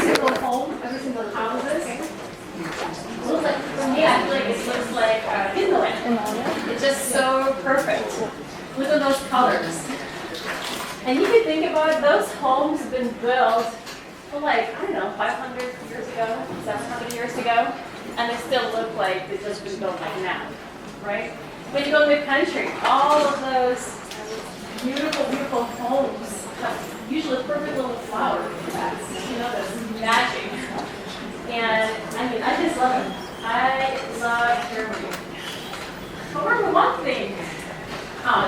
single home, every single houses. Looks like, for me, I feel like it looks like Finland. It's just so perfect. Look at those colors. And you can think about it, those homes have been built for like, I don't know, 500 years ago, 700 years ago, and they still look like they've just been built like now, right? When you go to the country, all of those beautiful, beautiful homes have usually perfect little flower beds, you know, that's matching. And I mean, I just love it. I love Germany. But remember one thing.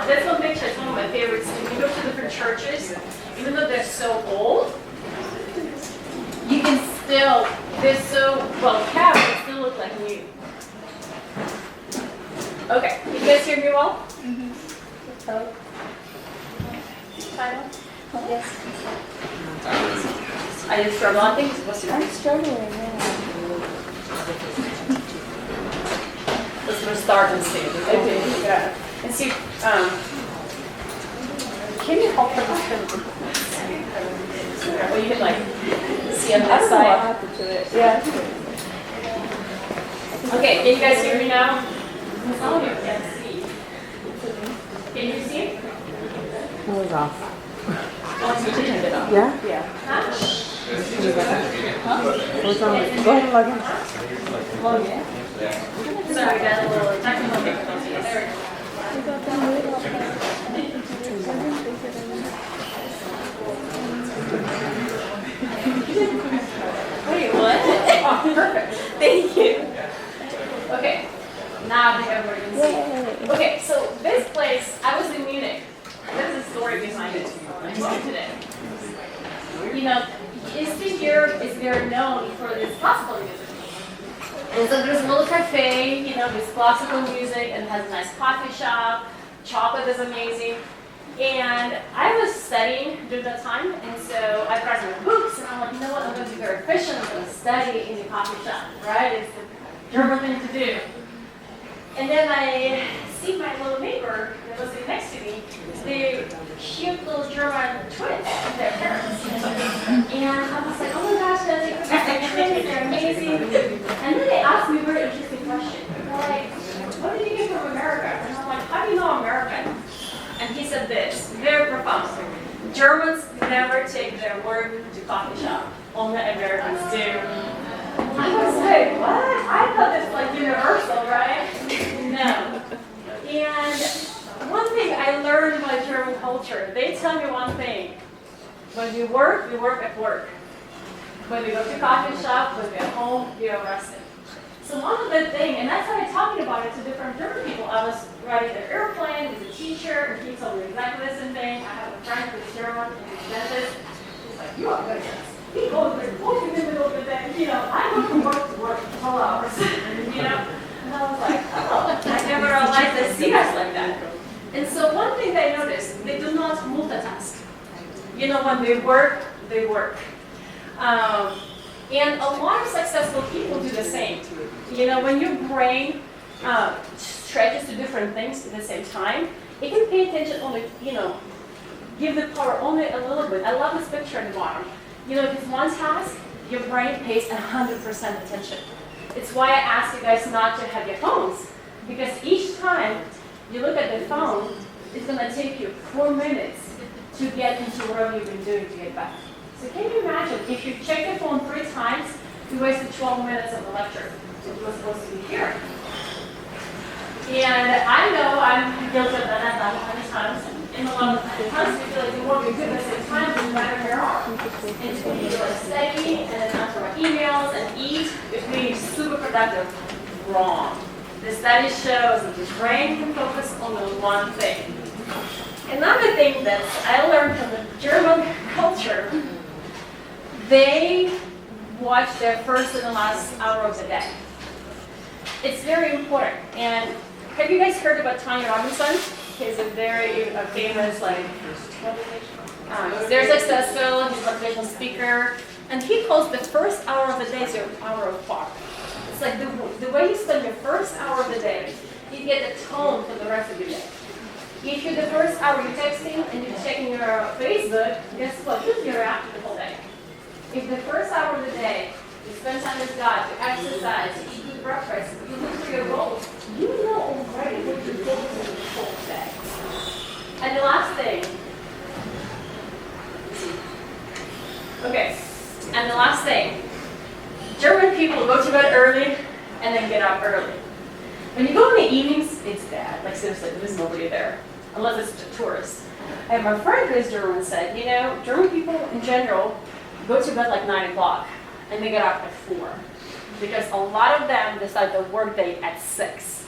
This one picture is one of my favorites. When you go to different churches, even though they're so old, you can still, they're so well kept, they still look like new. Okay, you guys hear me well? Mm-hmm. Oh. Yes. Are you struggling? I think it's supposed to be. I'm struggling, yeah. Let's restart and see. Okay, yeah. And see, can you help them? Or you can like see on that side. What happened to it? Yeah. Okay, can you guys hear me now? Some of you can't see. Can you see? It was off. Oh, you turned it off. Yeah? Yeah. Huh? It was on. Go ahead and log in. Log in? Sorry, we got a little technical difficulty. There we go. Wait, what? Oh, perfect. Thank you. Okay. Now I think everybody can see. Okay, so this place, I was in Munich. There's a story behind it. I told today. You know, Eastern Europe is very known for this classical music. And so there's a little cafe, you know, with classical music, and it has a nice coffee shop. Chocolate is amazing. And I was studying during that time, and so I brought my books, and I'm like, you know what, I'm going to be very efficient, I'm going to study in the coffee shop, right? It's the German thing to do. And then I see my little neighbor that was sitting next to me, the cute little German twins with their parents. And I was like, oh my gosh, they're twins, they're amazing. And then they asked me a very interesting question. They're like, what did you get from America? And I'm like, how do you know American? And he said this, very profound. Germans never take their work to coffee shop. Only Americans do. I was like, what? I thought this was like universal, right? No. And one thing I learned about German culture, they tell me one thing. When we work at work. When we go to coffee shop, when we're at home, we are rested. So one of the things, and I started talking about it to different German people. I was riding the airplane with a teacher, and he told me exactly the same thing. I have a friend who's German, and he's a dentist. He's like, you are good at this. He goes there, walking in the middle of the day, you know, I go from work to work 12 hours, you know. And I was like, oh, I never realized they see us like that. And so one thing they noticed, they do not multitask. You know, when they work, they work. And a lot of successful people do the same. You know, when your brain stretches to different things at the same time, it can pay attention only, you know, give the power only a little bit. I love this picture at the bottom. You know, if it's one task, your brain pays 100% attention. It's why I ask you guys not to have your phones. Because each time you look at the phone, it's going to take you 4 minutes to get into whatever you've been doing to get back. So can you imagine, if you check your phone 3 times, you wasted 12 minutes of the lecture that you were supposed to be here. And I know I'm guilty of that many times. And a lot of times we feel like we won't be good at the same time, no matter where we are. And it's when you go to study, and then answer our emails, and eat, it's being super productive. Wrong. The study shows that the brain can focus on the one thing. Another thing that I learned from the German culture, they watch their first and the last hour of the day. It's very important. And have you guys heard about Tony Robinson? He's a very famous, like, very successful, he's a motivational speaker. And he calls the first hour of the day your hour of fog. It's like the way you spend your first hour of the day, you get the tone for the rest of your day. If you're the first hour you're texting and you're checking your Facebook, guess what? You'll be around the whole day. If the first hour of the day you spend time with God, to exercise, to eat good breakfast, you look for your goals, you know already what you're going to do the whole day. And the last thing, okay, and the last thing, German people go to bed early and then get up early. When you go in the evenings, it's bad. Like seriously, there's nobody there, unless it's a tourist. And my friend who is German said, you know, German people in general go to bed like 9 o'clock and they get up at 4. Because a lot of them decide their work day at 6.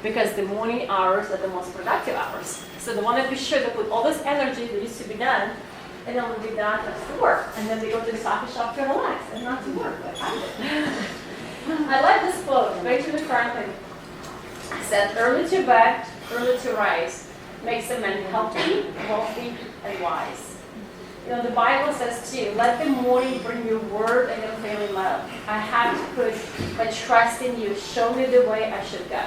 Because the morning hours are the most productive hours. So they want to be sure they put all this energy that used to be done, and then will be done at 4. And then they go to the coffee shop to relax and not to work like I did. I like this quote, Benjamin Franklin said, early to bed, early to rise, makes a man healthy, wealthy, and wise. You know, the Bible says too, let the morning bring your word and your failing love. I have to put my trust in you. Show me the way I should go.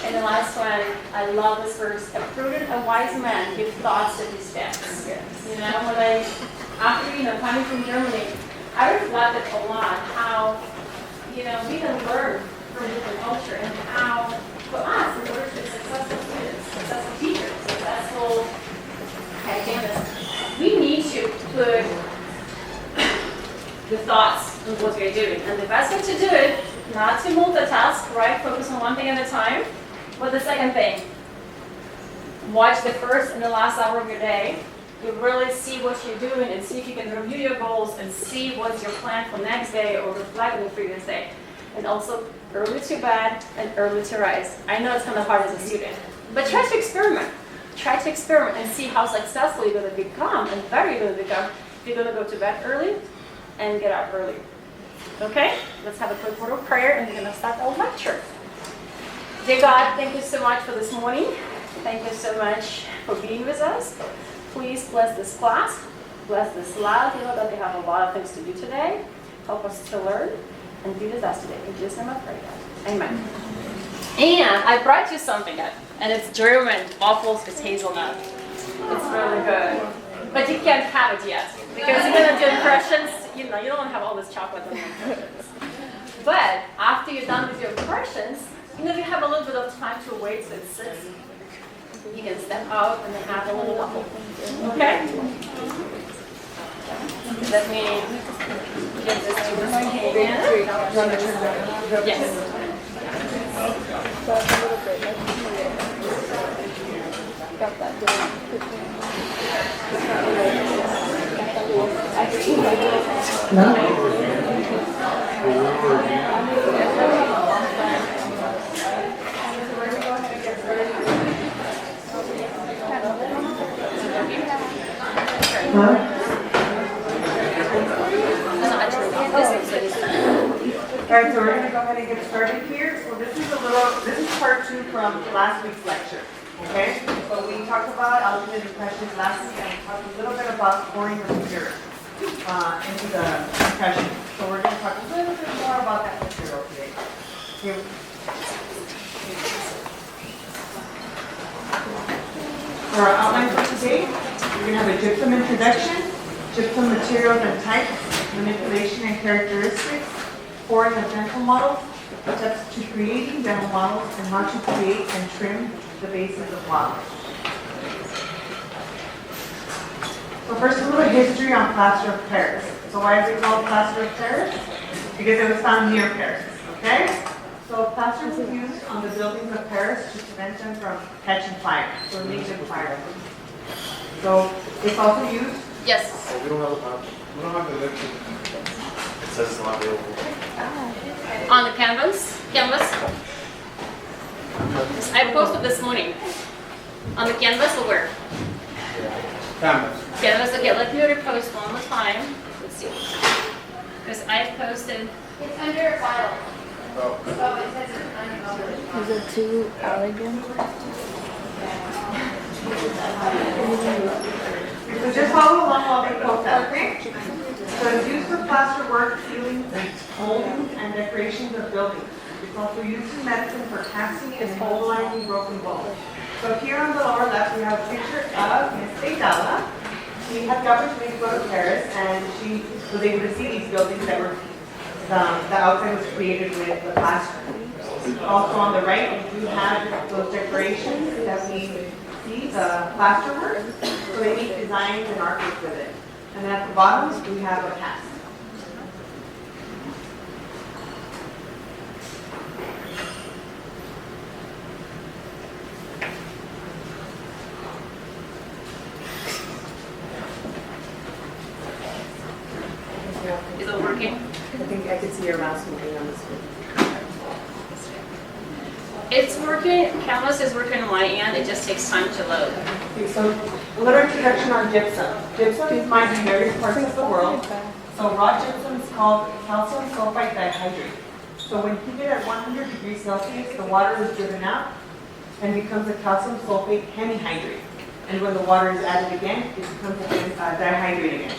And the last one, I love this verse. A prudent and wise man gives thoughts to his steps. You know, when after coming from Germany, I reflected a lot how, we can learn from different culture and how, for us, in order to be successful students, successful teachers, successful academics, we need to put the thoughts of what we're doing. And the best way to do it, not to multitask, right? Focus on one thing at a time. But the second thing, watch the first and the last hour of your day. You really see what you're doing and see if you can review your goals and see what's your plan for next day or reflect on the previous day. And also early to bed and early to rise. I know it's kind of hard as a student, but try to experiment. Try to experiment and see how successful you're going to become and better you're going to become if you're going to go to bed early and get up early. Okay, let's have a quick word of prayer and we're going to start our lecture. Dear God, thank you so much for this morning. Thank you so much for being with us. Please bless this class, bless this lab. You know that they have a lot of things to do today. Help us to learn and be with us today. In Jesus' name I pray. Amen. And I brought you something up, and it's German waffles with hazelnut. It's really good. But you can't have it yet because you're going to do impressions. You don't want to have all this chocolate on your impressions. But after you're done with your impressions, you have a little bit of time to wait so it sits. You can step out and then have a little waffle. Okay? Let me give this to Miss Kagan. Yes. Alright, so we're going to go ahead and get started here. So this is part 2 from last week's lecture. Okay? So we talked about alternate impressions last week and we talked a little bit about pouring the material into the impression. So we're going to talk a little bit more about that material today. Here. For our outline for today, we're going to have a gypsum introduction, gypsum materials and types, manipulation and characteristics, pouring of dental models, steps to creating dental models, and how to create and trim the bases of models. So first, a little history on plaster of Paris. So why is it called plaster of Paris? Because it was found near Paris, okay? So plaster was used on the buildings of Paris to prevent them from catching fire, so it makes them fire. So it's also used. Yes. We don't have the lecture. It says it's not available. On the canvas. I posted this morning. On the canvas or where? Canvas. Okay, let me repost one more time. Let's see. Because I posted. It's under a file. Oh. Oh, it says it's under. Is it too elegant? So just follow along while we post that, okay? So it's used for plaster work, ceilings, moldings, and decorations of buildings. It's also used in medicine for casting and mobilizing broken bones. So here on the lower left, we have a picture of Miss Adela. she had the opportunity to go to Paris, and she was able to see these buildings that were, the outside was created with the plaster. Also on the right, we have those decorations that we see, the plaster work. So they make designs and artwork with it. And then at the bottom, we have a cast. Is it working? I think I could see your mouse moving on the screen. It's working. Canvas is working on my end. It just takes time to load. Okay, so a little introduction on gypsum. Gypsum is mined in various parts of the world. So raw gypsum is called calcium sulfite dihydrate. So when heated at 100 degrees Celsius, the water is driven out and becomes a calcium sulfate hemihydrate. And when the water is added again, it becomes a dihydrate again.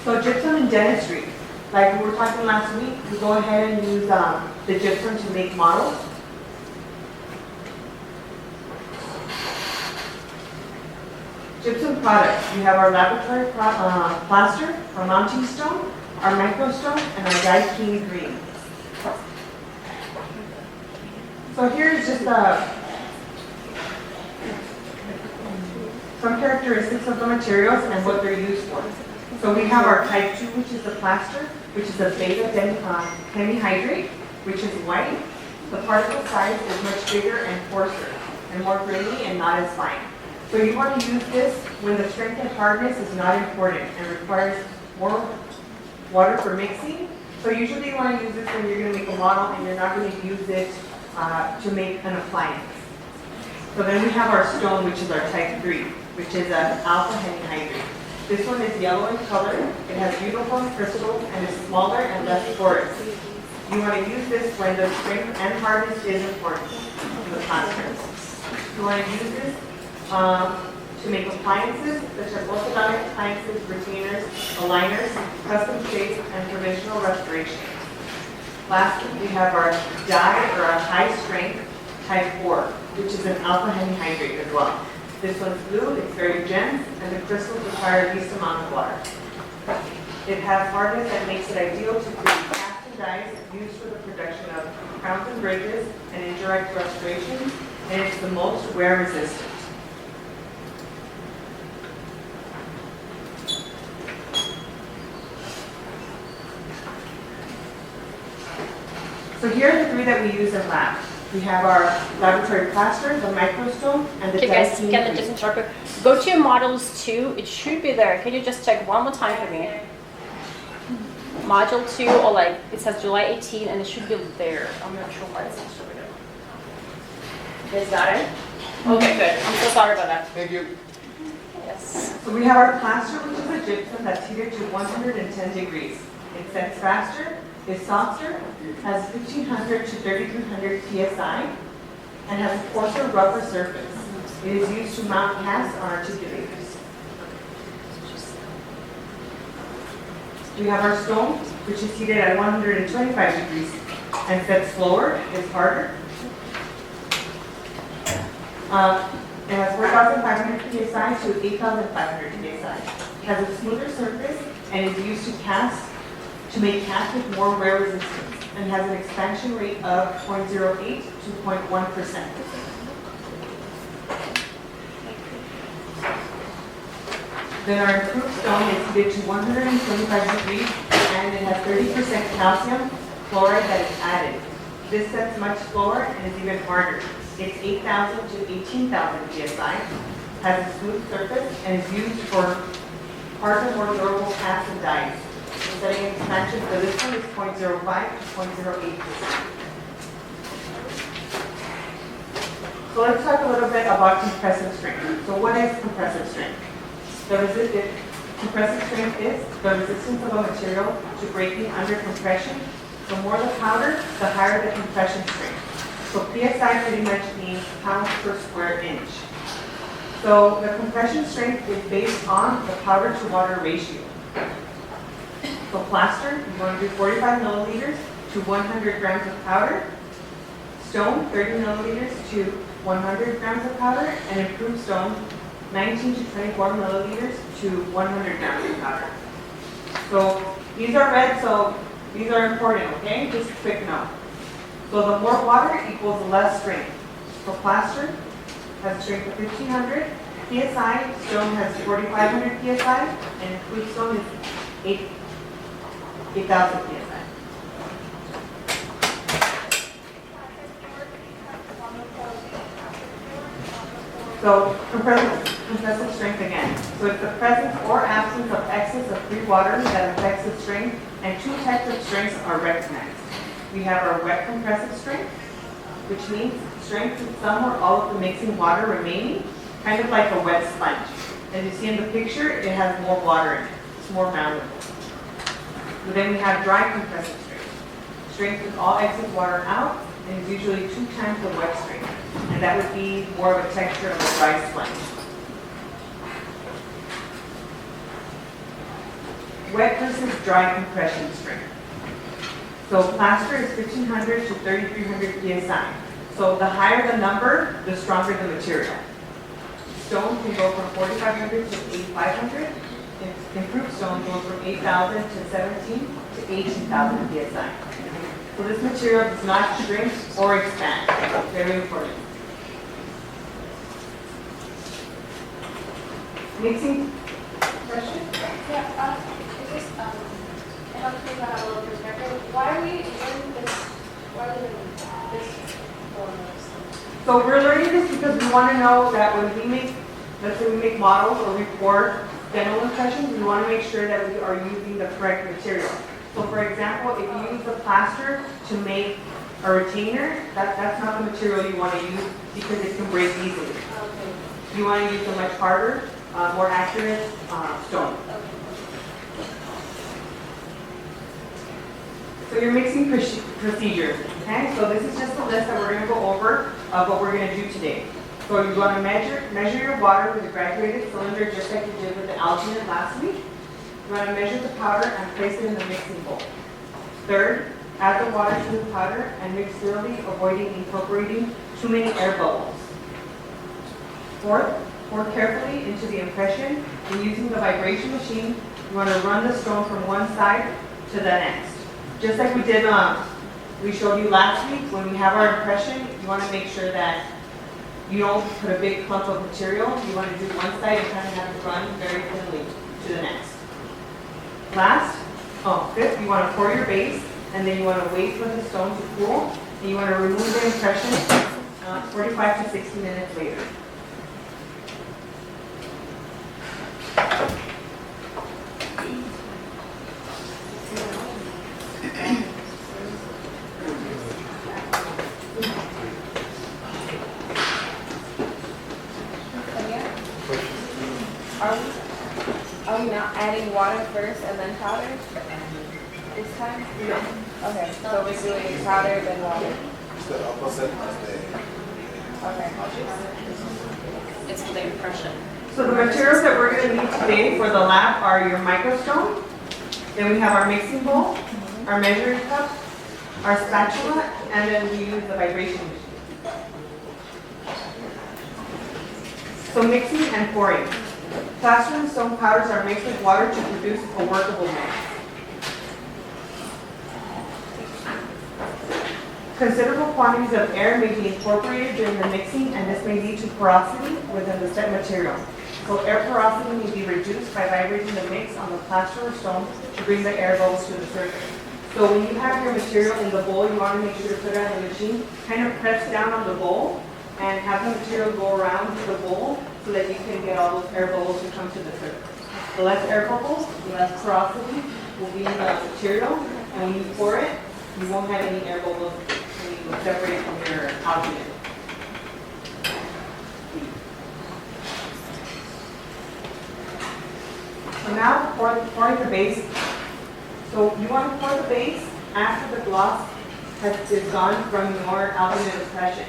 So gypsum in dentistry. Like we were talking last week, we go ahead and use the gypsum to make models. Gypsum products. We have our laboratory plaster, our mounting stone, our microstone, and our dyed Kiwi green. So here is just some characteristics of the materials and what they're used for. So we have our type 2, which is the plaster, which is a beta hemihydrate, which is white. The particle size is much bigger and coarser, and more grainy and not as fine. So you want to use this when the strength and hardness is not important and requires more water for mixing. So usually you want to use this when you're going to make a model and you're not going to use it to make an appliance. So then we have our stone, which is our type 3, which is an alpha hemihydrate. This one is yellow in color. It has uniform crystals and is smaller and less porous. You want to use this when the strength and hardness is important in the plaster. You want to use this to make appliances such as orthodontic appliances, retainers, aligners, custom shapes, and provisional restoration. Lastly, we have our dye or our high strength type 4, which is an alpha hemihydrate as well. This one's blue, it's very dense, and the crystals require least amount of water. It has hardness that makes it ideal to create cast and dyes used for the production of crowns and bridges and indirect restorations, and it's the most wear resistant. So here are the three that we use in lab. We have our laboratory plaster, the microstone, and the Okay guys, dyed can I just interrupt? Go to models 2. It should be there. Can you just check one more time for me? Module 2, or like it says July 18, and it should be there. I'm not sure why it's not showing up. You guys got it? Okay, good. I'm so sorry about that. Thank you. Yes. So we have our plaster, which is a gypsum that's heated to 110 degrees. It sets faster, is softer, has 1500 to 3300 psi, and has a coarser, rougher surface. It is used to mount casts on articulators. We have our stone, which is heated at 125 degrees and sets slower, is harder. It has 4,500 psi to 8,500 psi. It has a smoother surface and is used to make casts with more wear resistance, and has an expansion rate of 0.08 to 0.1%. Then our improved stone is heated to 125 degrees, and it has 30% calcium chloride that is added. This sets much slower and is even harder. It's 8,000 to 18,000 psi, has a smooth surface, and is used for harder, more durable casts and dyes. The setting expansion for this one is 0.05 to 0.08%. So let's talk a little bit about compressive strength. So what is compressive strength? Compressive strength is the resistance of a material to breaking under compression. The more the powder, the higher the compression strength. So PSI pretty much means pounds per square inch. So the compression strength is based on the powder to water ratio. So plaster, you want to do 45 milliliters to 100 grams of powder. Stone, 30 milliliters to 100 grams of powder, and improved stone 19 to 24 milliliters to 100 grams of powder. So these are red, so these are important, okay? Just a quick note. So the more water equals less strength. So plaster has a strength of 1500 psi, stone has 4500 psi, and improved stone is 8,000 psi. So compressive strength again. So it's the presence or absence of excess of free water that affects the strength, and two types of strengths are recognized. We have our wet compressive strength, which means strength with some or all of the mixing water remaining, kind of like a wet sponge. As you see in the picture, it has more water in it. It's more malleable. But then we have dry compressive strength. Strength with all excess water out, and is usually 2 times the wet strength. And that would be more of a texture of a dry sponge. Wet versus dry compression strength. So plaster is 1500 to 3300 psi. So the higher the number, the stronger the material. Stone can go from 4500 to 8500. Improved stone goes from 8000 to 17 to 18,000 psi. So this material does not shrink or expand. Very important. Mixing question? Yeah, it just helps me to have a little perspective. Why are we doing this? Why are we doing this form? So we're learning this because we want to know that when we make, let's say we make models or we pour dental impressions, we want to make sure that we are using the correct material. So for example, if you use the plaster to make a retainer, that's not the material you want to use because it can break easily. Okay. You want to use a much harder, more accurate stone. So your mixing procedure, okay? So this is just a list that we're going to go over of what we're going to do today. So you want to measure your water with a graduated cylinder just like you did with the alginate last week. You want to measure the powder and place it in the mixing bowl. Third, add the water to the powder and mix thoroughly, avoiding incorporating too many air bubbles. Fourth, pour carefully into the impression, and using the vibration machine, you want to run the stone from one side to the next. Just like we did, we showed you last week, when we have our impression, you want to make sure that you don't put a big clump of material. You want to do one side and kind of have to run very thinly to the next. Fifth, you want to pour your base, and then you want to wait for the stone to cool, and you want to remove the impression 45 to 60 minutes later. Are we not adding water first and then powder this time? No. Okay, so we're doing powder then water. It's the opposite of the. Okay. It's for the impression. So the materials that we're going to need today for the lab are your microstone, then we have our mixing bowl, our measuring cup, our spatula, and then we use the vibration machine. So mixing and pouring. Plaster and stone powders are mixed with water to produce a workable mix. Considerable quantities of air may be incorporated during the mixing, and this may lead to porosity within the set material. So air porosity may be reduced by vibrating the mix on the plaster or stone to bring the air bubbles to the surface. So when you have your material in the bowl, you want to make sure to put it on the machine, kind of press down on the bowl, and have the material go around the bowl so that you can get all those air bubbles to come to the surface. The less air bubbles, the less porosity will be in the material, and when you pour it, you won't have any air bubbles when you separate from your alginate. So now pouring the base. So you want to pour the base after the gloss is gone from your alginate impression.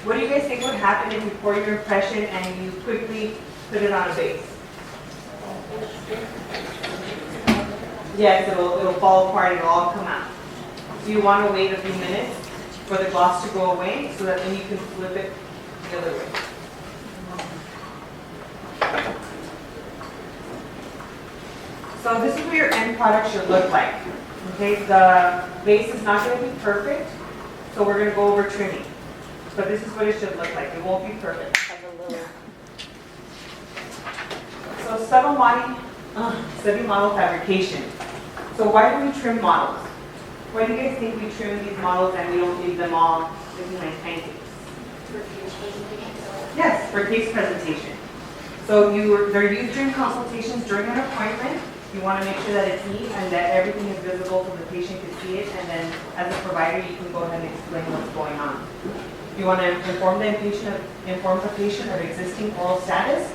What do you guys think would happen if you pour your impression and you quickly put it on a base? Yes, it'll fall apart, it'll all come out. So you want to wait a few minutes for the gloss to go away so that then you can flip it the other way. So this is what your end product should look like. Okay, the base is not going to be perfect, so we're going to go over trimming. But this is what it should look like. It won't be perfect. So sub-model fabrication. So why do we trim models? Why do you guys think we trim these models and we don't leave them all looking like pancakes? Yes, for case presentation. So they're used during consultations during an appointment. You want to make sure that it's neat and that everything is visible so the patient can see it, and then as a provider you can go ahead and explain what's going on. You want to inform the patient of existing oral status,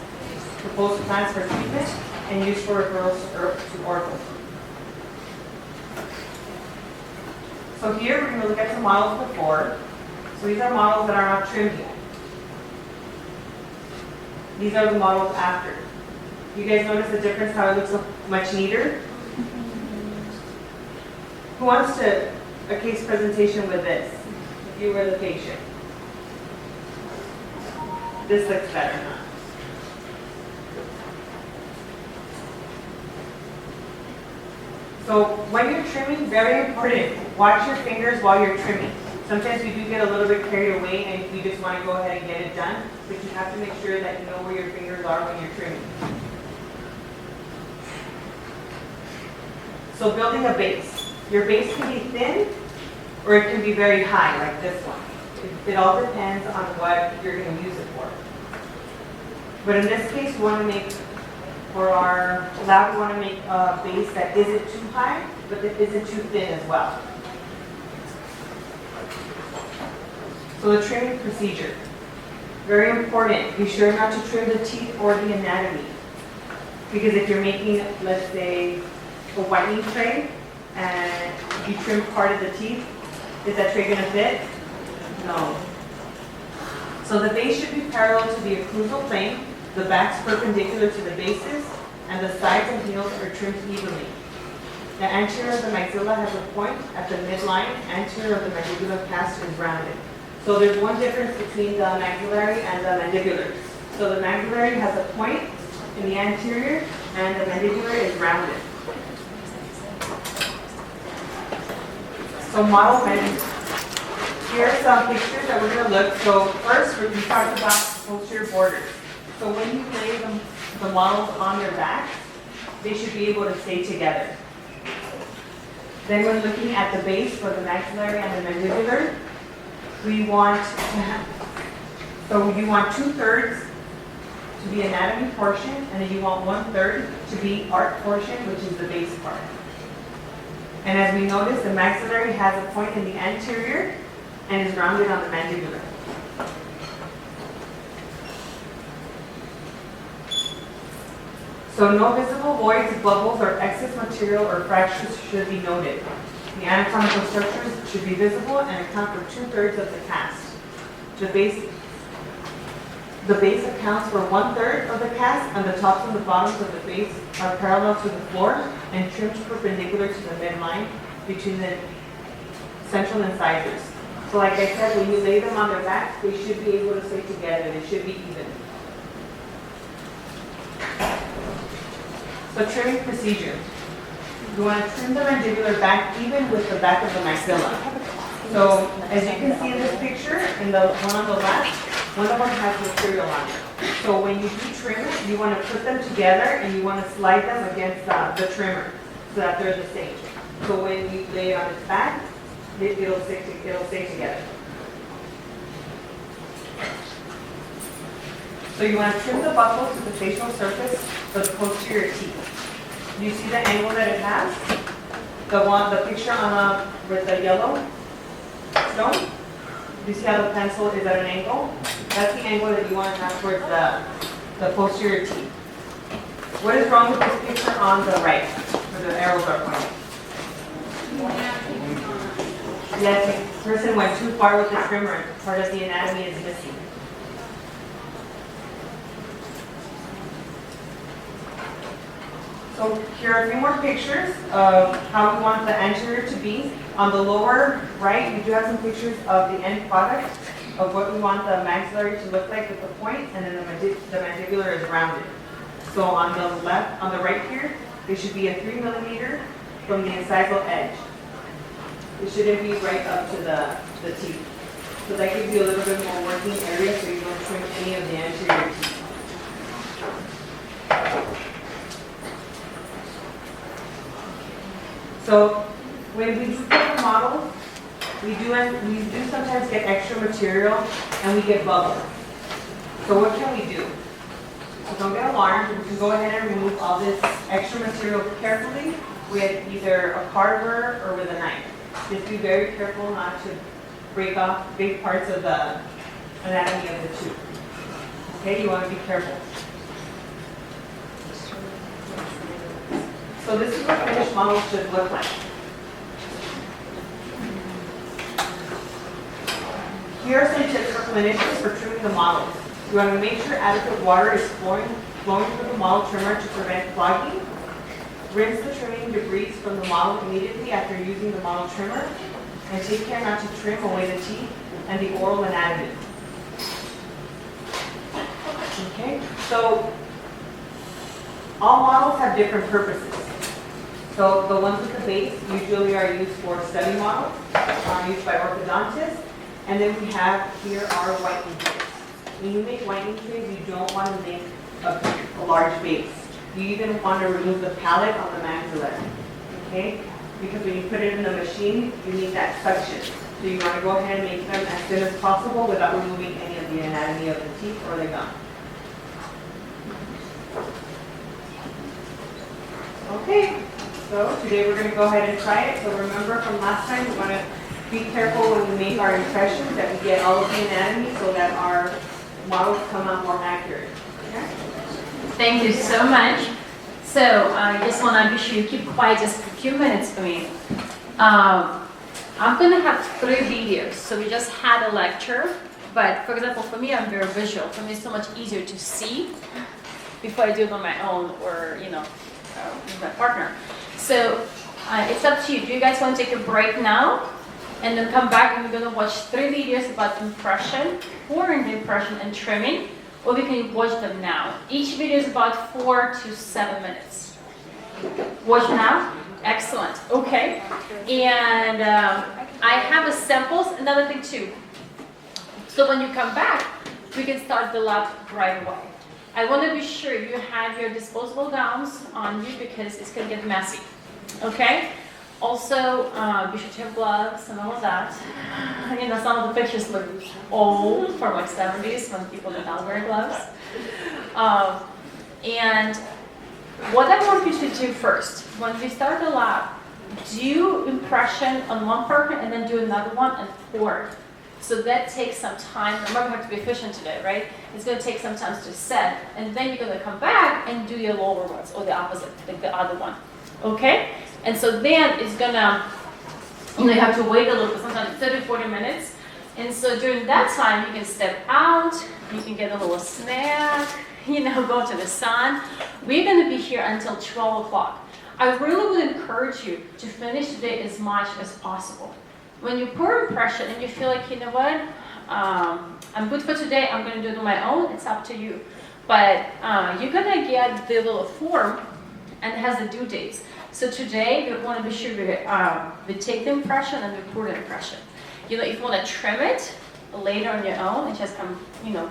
propose plans for treatment, and use for referrals to ortho. So here we're going to look at some models before. So these are models that are not trimmed yet. These are the models after. You guys notice the difference, how it looks so much neater? Who wants a case presentation with this, if you were the patient? This looks better, huh? So when you're trimming, very important, watch your fingers while you're trimming. Sometimes we do get a little bit carried away and we just want to go ahead and get it done, but you have to make sure that you know where your fingers are when you're trimming. So building a base. Your base can be thin or it can be very high, like this one. It all depends on what you're going to use it for. But in this case, we want to make, for our lab, we want to make a base that isn't too high, but that isn't too thin as well. So the trimming procedure. Very important. Be sure not to trim the teeth or the anatomy. Because if you're making, let's say, a whitening tray, and you trim part of the teeth, is that tray going to fit? No. So the base should be parallel to the occlusal plane, the backs perpendicular to the bases, and the sides and heels are trimmed evenly. The anterior of the maxilla has a point at the midline, anterior of the mandibular cast is rounded. So there's one difference between the maxillary and the mandibular. So the maxillary has a point in the anterior, and the mandibular is rounded. So model measures. Here are some pictures that we're going to look. So first, we talked about posterior borders. So when you lay the models on their back, they should be able to stay together. Then when looking at the base for the maxillary and the mandibular, we want to have, so you want 2/3 to be anatomy portion, and then you want 1/3 to be art portion, which is the base part. And as we notice, the maxillary has a point in the anterior and is rounded on the mandibular. So no visible voids, bubbles, or excess material or fractures should be noted. The anatomical structures should be visible and account for 2/3 of the cast. The base accounts for 1/3 of the cast, and the tops and the bottoms of the base are parallel to the floor and trimmed perpendicular to the midline between the central incisors. So like I said, when you lay them on their back, they should be able to stay together. They should be even. So trimming procedure. You want to trim the mandibular back even with the back of the maxilla. So as you can see in this picture, in the one on the left, one of them has material on it. So when you do trim it, you want to put them together and you want to slide them against the trimmer so that they're the same. So when you lay it on its back, it'll stay together. So you want to trim the buccal to the facial surface for the posterior teeth. You see the angle that it has? The picture on with the yellow stone? You see how the pencil is at an angle? That's the angle that you want to have towards the posterior teeth. What is wrong with this picture on the right, where the arrows are pointing? Yes, the person went too far with the trimmer and part of the anatomy is missing. So here are a few more pictures of how we want the anterior to be. On the lower right, we do have some pictures of the end product. of what we want the maxillary to look like with the point, and then the mandibular is rounded. So on the right here, there should be a 3 millimeter from the incisal edge. It shouldn't be right up to the teeth. So that gives you a little bit more working area so you don't trim any of the anterior teeth. So when we do cover models, we do sometimes get extra material and we get bubbles. So what can we do? So don't get alarmed. We can go ahead and remove all this extra material carefully with either a carver or with a knife. Just be very careful not to break off big parts of the anatomy of the tooth. Okay, you want to be careful. So this is what finished models should look like. Here are some tips for clinicians for trimming the models. You want to make sure adequate water is flowing through the model trimmer to prevent clogging. Rinse the trimming debris from the model immediately after using the model trimmer, and take care not to trim away the teeth and the oral anatomy. Okay, so all models have different purposes. So the ones with the base usually are used for study models, used by orthodontists, and then we have here our whitening trays. When you make whitening trays, you don't want to make a large base. You even want to remove the palate on the maxillary, okay? Because when you put it in the machine, you need that suction. So you want to go ahead and make them as thin as possible without removing any of the anatomy of the teeth or the gum. Okay, so today we're going to go ahead and try it. So remember from last time, we want to be careful when we make our impressions that we get all of the anatomy so that our models come out more accurate. Okay? Thank you so much. So I just want to be sure you keep quiet just for a few minutes for me. I'm going to have 3 videos. So we just had a lecture, but for example, for me, I'm very visual. For me, it's so much easier to see before I do it on my own or, with my partner. So it's up to you. Do you guys want to take a break now? And then come back and we're going to watch 3 videos about impression, pouring the impression and trimming, or we can watch them now. Each video is about 4 to 7 minutes. Watch now? Excellent. Okay. And I have a samples, another thing too. So when you come back, we can start the lab right away. I want to be sure you have your disposable gowns on you because it's going to get messy. Okay? Also, be sure to have gloves and all of that. Some of the pictures look old from like 70s when people did not wear gloves. And what I want you to do first, when we start the lab, do impression on one partner and then do another one and pour. So that takes some time. Remember, we have to be efficient today, right? It's going to take some time to set, and then you're going to come back and do your lower ones or the opposite, like the other one. Okay? And so then it's gonna, you have to wait a little bit, sometimes 30, 40 minutes. And so during that time, you can step out, you can get a little snack, go to the sun. We're gonna be here until 12 o'clock. I really would encourage you to finish today as much as possible. When you pour impression and you feel like, you know what, I'm good for today, I'm gonna do it on my own, it's up to you. But you're gonna get the little form and it has the due dates. So today, we want to be sure we take the impression and we pour the impression. If you want to trim it later on your own and just come,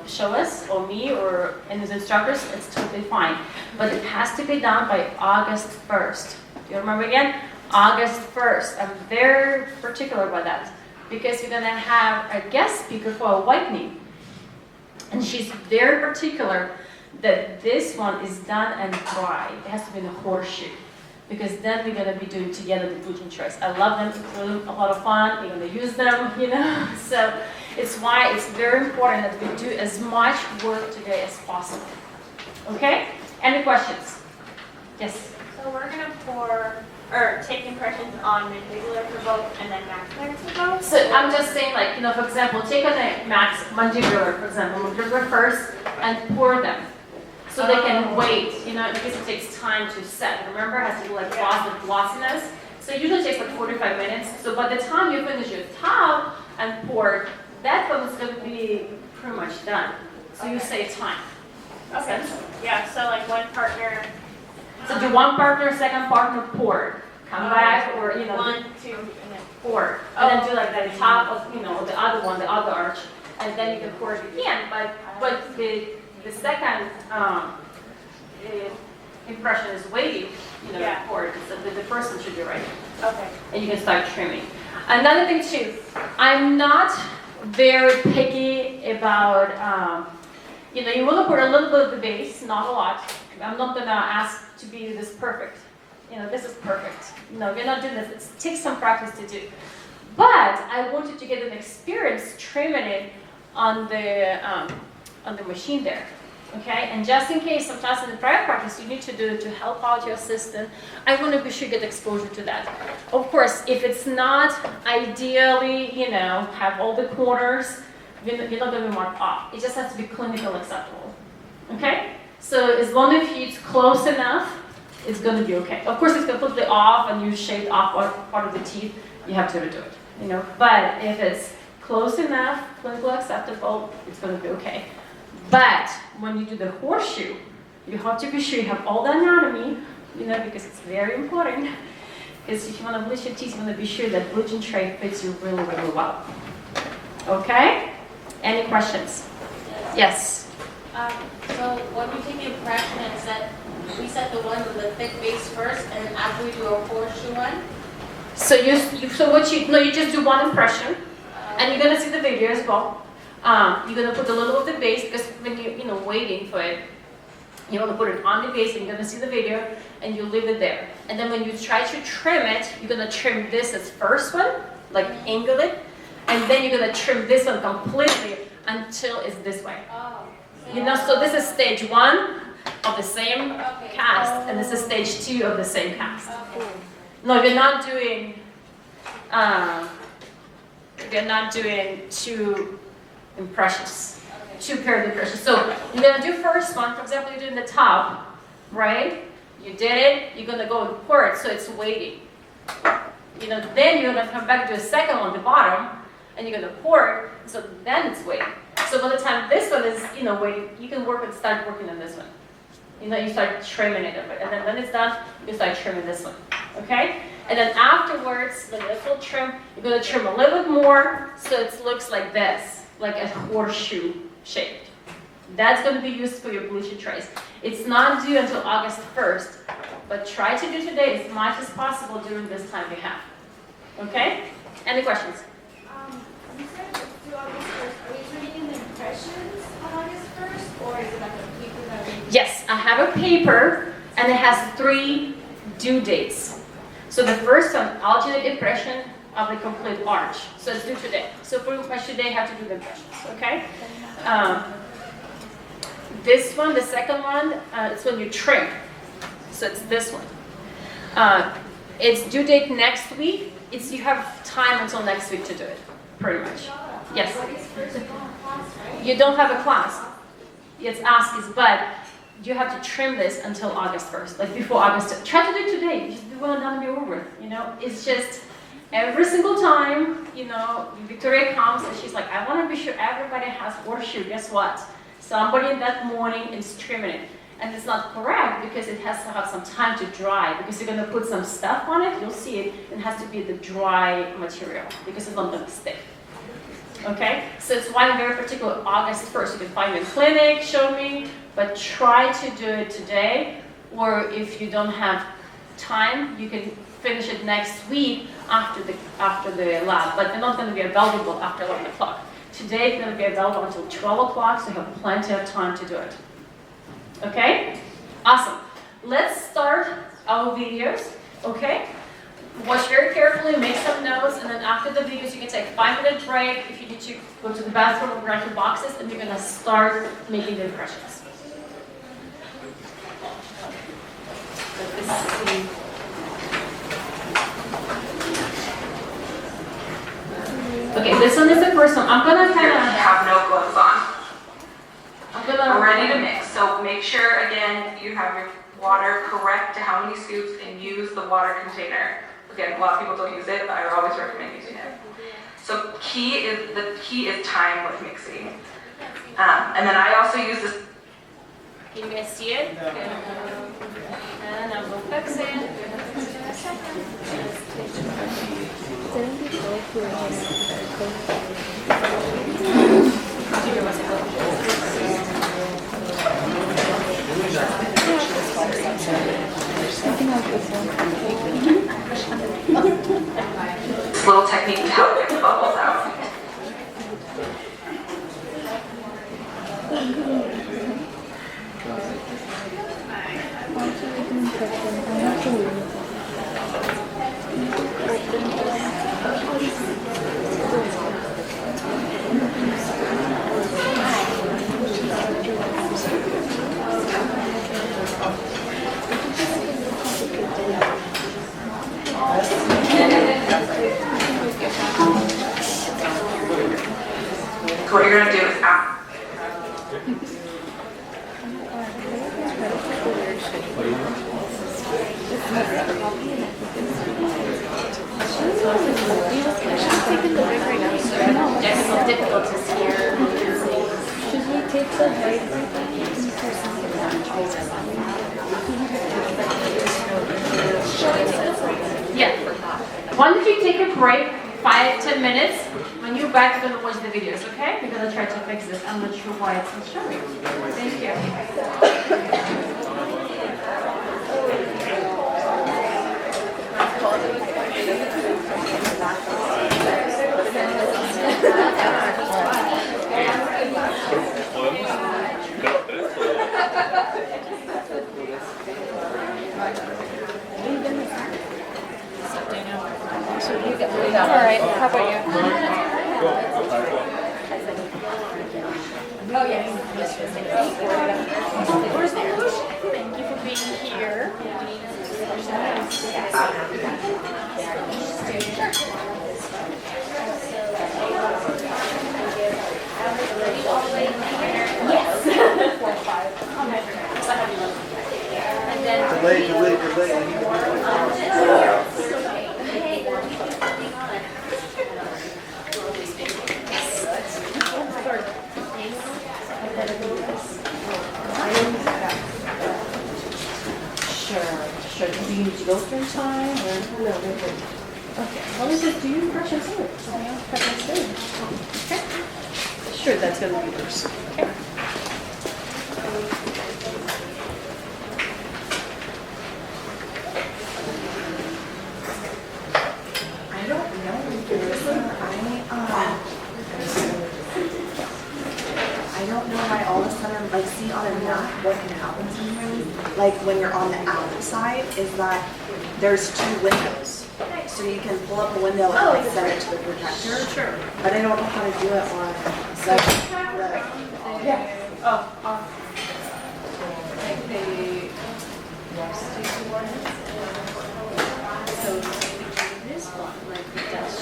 show us or me or any of the instructors, it's totally fine. But it has to be done by August 1st. Do you remember again? August 1st. I'm very particular about that because we're going to have a guest speaker for a whitening. And she's very particular that this one is done and dry. It has to be in a horseshoe. Because then we're going to be doing together the gluten trays. I love them, it's really a lot of fun, we're going to use them, So it's why it's very important that we do as much work today as possible. Okay? Any questions? Yes? So we're going to pour, or take impressions on mandibular for both and then maxillary for both? So I'm just saying, for example, take on the mandibular, for example, mandibular first, and pour them. So they can wait, because it takes time to set. Remember, it has to be like glossiness. So it usually takes like 45 minutes. So by the time you finish your top and pour that one is going to be pretty much done. So you save time. Okay. Yeah, so like one partner. So do one partner, second partner, pour. Come back, or you know, 1, 2, and then. pour. And then do like the top of, you know, the other one, the other arch, and then you can pour if you can. But the second impression is waiting, you know, Yeah. pour it. So the first one should be right. Okay. And you can start trimming. Another thing too, I'm not very picky about, you know, you want to put a little bit of the base, not a lot. I'm not gonna ask to be this perfect. You know, this is perfect. No, we're not doing this. It takes some practice to do. But I wanted to get an experience trimming it on the machine there. Okay, and just in case sometimes in the private practice you need to do it to help out your assistant, I want to be sure you get exposure to that. Of course, if it's not ideally, you know, have all the corners, you're not going to be marked off. It just has to be clinical acceptable. Okay, so as long as it's close enough, it's going to be okay. Of course, it's completely off and you shaved off part of the teeth, you have to redo it. You know, but if it's close enough, clinical acceptable, it's going to be okay. But when you do the horseshoe, you have to be sure you have all the anatomy, you know, because it's very important. Because if you want to bleach your teeth, you want to be sure that bleaching tray fits you really, really well. Okay? Any questions? Yes. So when you take the impression and we set the one with the thick base first, and after we do a horseshoe one? So you just do one impression, and you're gonna see the video as well. You're gonna put a little of the base because when you're waiting for it, you want to put it on the base, and you're gonna see the video, and you leave it there. And then when you try to trim it, you're gonna trim this as first one, like angle it, and then you're gonna trim this one completely until it's this way. Oh. You know, so this is stage 1 of the same cast, and this is stage 2 of the same cast. No, you're not doing two impressions, two pairs of impressions. So you're gonna do first one, for example, you're doing the top, right? You did it, you're gonna go and pour it, so it's waiting. You know, then you're gonna come back to a second one, the bottom, and you're gonna pour it, so then it's waiting. So by the time this one is, waiting, you can start working on this one. You know, you start trimming it a bit, and then when it's done, you start trimming this one, okay? And then afterwards, when this will trim, you're gonna trim a little bit more, so it looks like this, like a horseshoe shaped. That's gonna be used for your bleaching trays. It's not due until August 1st, but try to do today as much as possible during this time we have, okay? Any questions? You said it's due August 1st. Are we turning in the impressions on August 1st, or is it like a paper that we... Yes, I have a paper, and it has 3 due dates. So the first one, alternate impression of the complete arch. So it's due today. So for impression today, I have to do the impressions, okay? This one, the second one, it's when you trim. So it's this one. It's due date next week. You have time until next week to do it, pretty much. Yes. You don't have a class. It's ASCII's, but you have to trim this until August 1st, like before August. Try to do it today. Just be well done and be over. It's just every single time, Victoria comes and she's like, I want to be sure everybody has horseshoe. Guess what? Somebody in that morning is trimming it. And it's not correct because it has to have some time to dry, because you're going to put some stuff on it, you'll see it. It has to be the dry material because it's not going to stick. Okay? So it's why I'm very particular, August 1st. You can find me in clinic, show me, but try to do it today, or if you don't have time, you can finish it next week after the lab, but they're not going to be available after 11 o'clock. Today it's going to be available until 12 o'clock, so you have plenty of time to do it. Okay? Awesome. Let's start our videos, okay? Watch very carefully, make some notes, and then after the videos you can take a 5-minute break if you need to go to the bathroom or grab your boxes, and you're going to start making the impressions. Okay, this one is the first one. I'm going to kind of have no gloves on. We're We're ready to mix, so make sure, again, you have your water correct to how many scoops and use the water container. Again, a lot of people don't use it, but I always recommend using it. So the key is time with mixing. And then I also use this. Can you guys see it? Okay. And I'm going to fix it. This little technique to help get the bubbles out. So what you're going to do is It's so difficult to hear. Should we take the break right now? Yeah. Why don't you take a break, 5-10 minutes? When you're back, you're gonna watch the videos, okay? We're gonna try to fix this. I'm not sure why it's not showing. Thank All right, how about you? Oh, yes. Where's the push? Thank you for being here. Yes. 4 or 5. And then Delay. Sure. Do you need to go through time or? No, we're good. Okay. Well, let's just do your impressions first. Okay. Sure, that's going to be yours. Okay. I don't know. I don't know why all of a sudden, like, see on a map, what can happen sometimes, like when you're on the outside, is that there's 2 windows. So you can pull up a window and like set it to the projector. Sure. But I don't know how to do it on the yeah. Oh. So this one, like the dust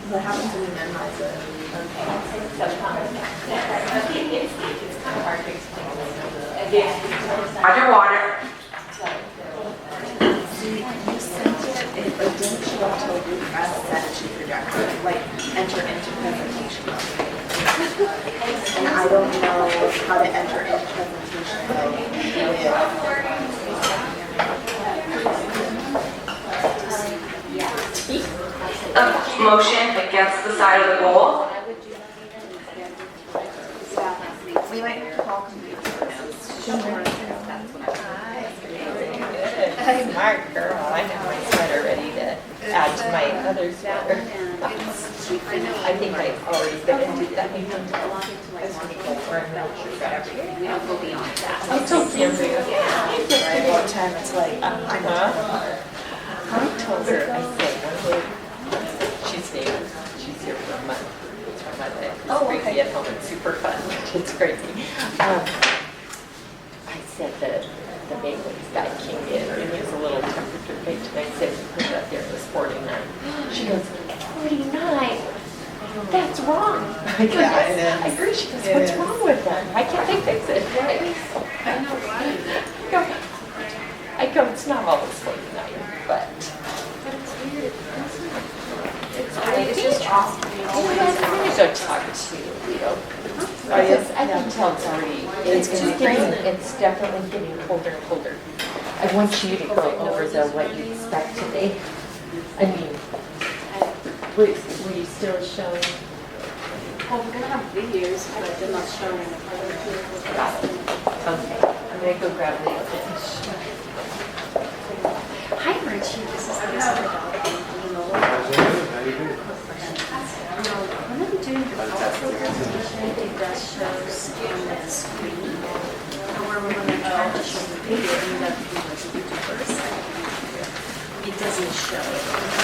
what happens when you minimize it? underwater. See, you sent it, it didn't show up till you press set to projector, like enter into presentation mode. And I don't know how to enter into presentation mode Motion against the side of the bowl. We might call computers. Smart girl. I have my sweater ready to add to my other sweater. I think I've already been into that. I'm not sure about everything. I'll go beyond that. I'm so Cambria. Yeah. One time it's like, I told her, I said, she's here for a month. It's for Monday. It's crazy at home. It's super fun. It's crazy. I said the Bailey's guy came in and he was a little temperature picked and I said, put it up there, it was 49. She goes, 49? That's wrong. Yeah, it is. I agree, she goes, what's wrong with them? Why can't they fix it? I know why. I go, it's not always for tonight, but. But it's weird. It's just awesome. I'm gonna go talk to Leo. Because I can tell it's already, it's definitely getting colder and colder. I want you to go over what you expect today. I mean, were you still showing? Well, we're gonna have videos, but they're not showing. Got it. Okay, I'm gonna go grab Leo then. Hi, Richie. This is How's it going? How you doing? When I'm doing the also presentation, it does shows on the screen. However, when I'm trying to show the video, you have to do like YouTubers. It doesn't show it.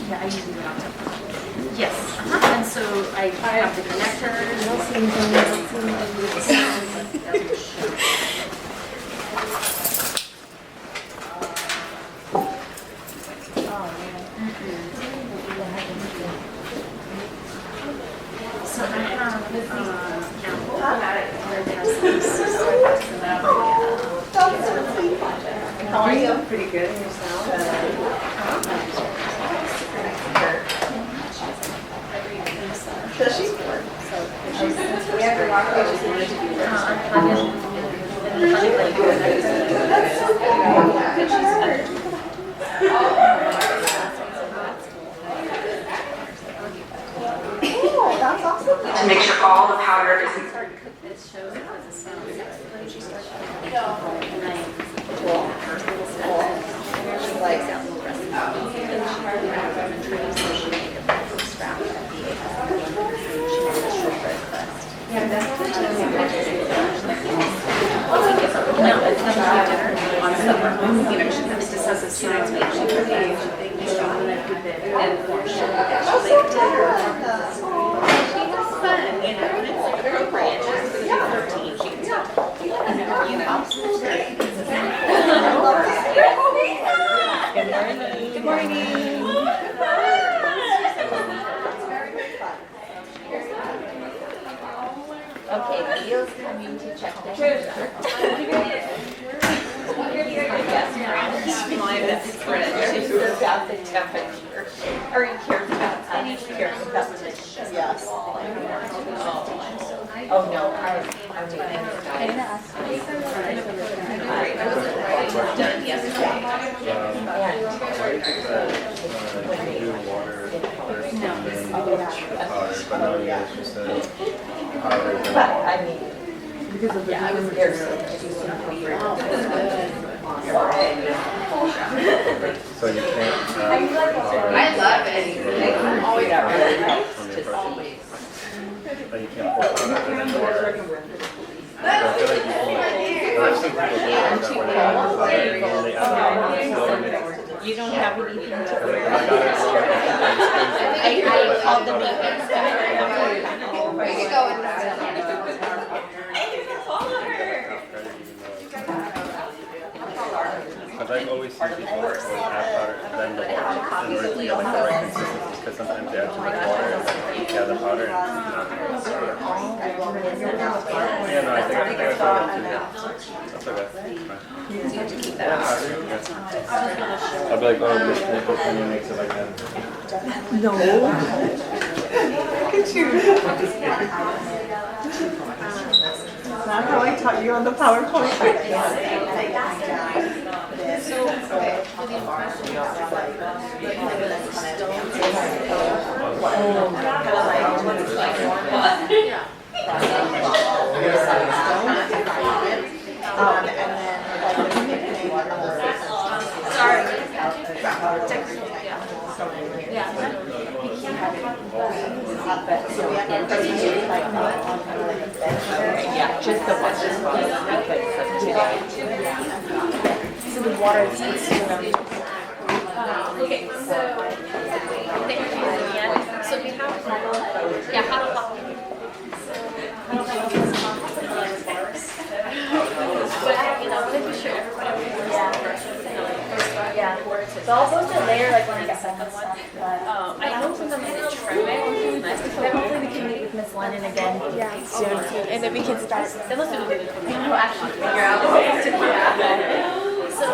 Yeah, I use the laptop. Yes. And so I have the connectors. The sounds, it doesn't show. So I have Campbell. How are you? Pretty good. And yourself? Does she? We have a lot of pages wanted to be there. That's so cool. That's awesome. To make sure all the powder is It shows it as a sound. When did you start? She likes out the rest of the No, it's not dinner on supper. You know, it just has a science page. She put the and I put the portion. She liked dinner. She has fun, you know, and it's like appropriate. She's going to be 13. She can tell. You know, absolutely. Good morning. Okay, Leo's coming to check the temperature. He's my best friend. She cares about the temperature. Or he cares about us. He cares about the temperature. Yes. Oh, no, I mean, I was done yesterday. Do water first and then powder, but no, yeah, she said powder. but I mean, yeah, I was there, so she's So you can't. I love it. I'm always that really helps to see. But you can't pour powder in water. I feel like you can. I've seen people do it that way. They add You don't have anything to I wear. got it. I called the maintenance guy. Way to go with that. Because I've always seen people add powder and then the water in order to get like the right consistency. Because sometimes they add too much water and then yeah, the powder and it's not. Yeah, no, I think I've done it too. That's okay. Fine. I'll be like, oh, this company makes it like that. No. Look at you. Not how I taught you on the PowerPoint. Yeah, just the one, just one, because of today. So the water is Okay, so thank you again. So we have yeah, how to but you know, making sure everybody remembers the questions and So I'll post it later, like when I get second one. I know sometimes they trim it. Then hopefully we can meet with Miss Lennon again soon, and then we can start. Then let's do the We'll actually figure out ways to do that. So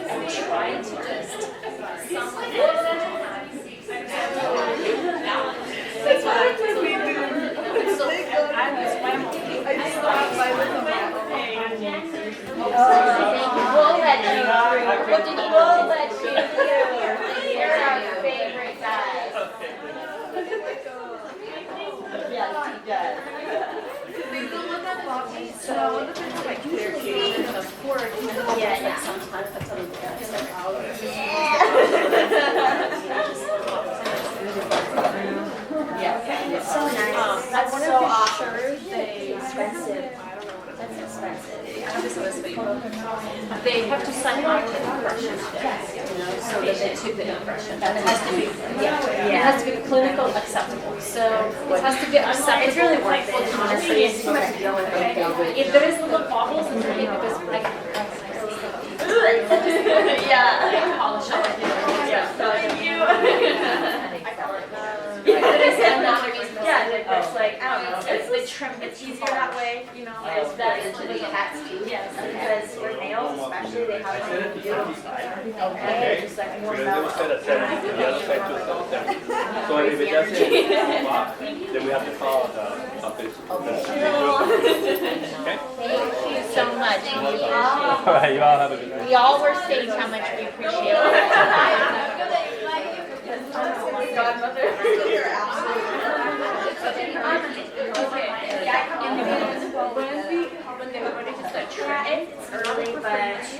I'm trying to just that's what I do. So I was We'll let you through. We'll let you through. You're our favorite guy. Yes, he does. so like usually of course like sometimes that's a It's so nice. That's One so of awesome. his shirts, they expensive. That's expensive. They have to sign off the impression test, so that they took the impression. And it has to be, it has to be clinical acceptable. So it has to be acceptable. It's really worth it, honestly. It's too much deal with it. If there is little bubbles, it's okay because like, Yeah. polish it. Thank you. If there is another reason. It's like, I don't know. It's the trim, it's easier that way, It's better to the cats too. Yes. Because for nails especially, they have something to do. Okay, just like more Because they will set a 70, the other side to set a 70. So if it doesn't block, then we have to call the office. Okay? Thank you so much. All right, you all have a good night. We all were saying how much we appreciate it. When they were ready to start trying, It's early, but it's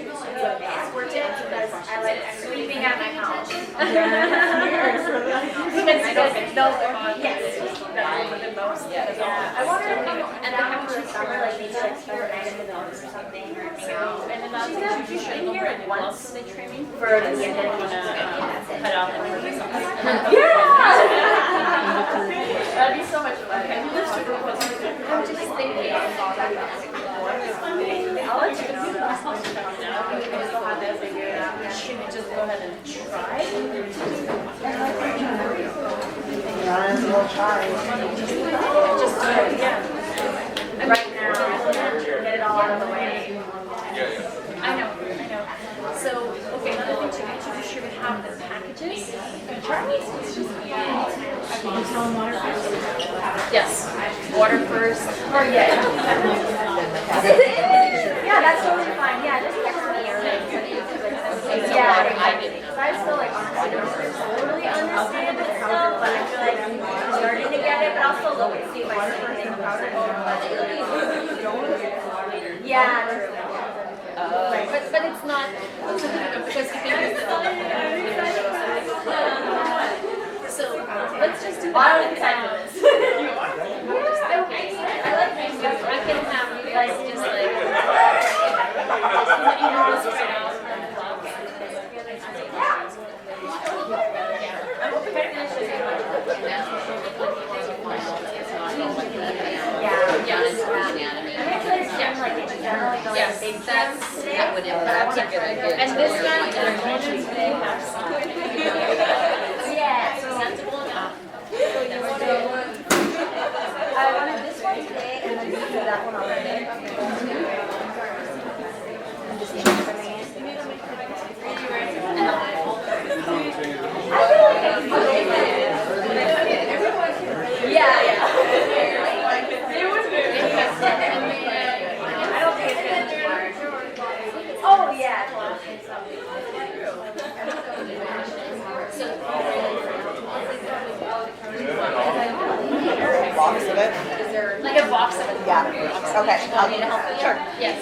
worth it because I like sleeping at my house. Because the most. I wanted to come and then after the summer, like maybe like spend a night in the mountains or something or hang out. and then that's She's been here like once they training. for the end of the that's it. Cut off and do something. That'd be so much fun. I'm just thinking. I'll let you know. Should we just go ahead and try? We'll try. Just do it again. Right now, get it all out of the way. I know. So, okay, another thing to introduce, should we have the packages? Yes, water first. Or yeah. Yeah, that's totally fine. Yeah, just text me or like. Yeah, I didn't know. I still like honestly don't totally understand it still, but I feel like I'm starting to get it. But I'll still look and see if I see anything about it. Yeah, true. But it's not, because the thing is, so let's just do that. I'm excited for this. Okay, I like this. I can have you guys just like, right out. Yes, that would impact a good. And this one, they have some. Yeah. Acceptable enough. I wanted this one today and then do that one on Monday. I'm just trimming it. I feel like I can do it. Yeah. It was good. I don't think it's gonna be hard. Oh yeah. Box of it? Like a box of it. Yeah. Okay. Want me to help you? Sure. Yes.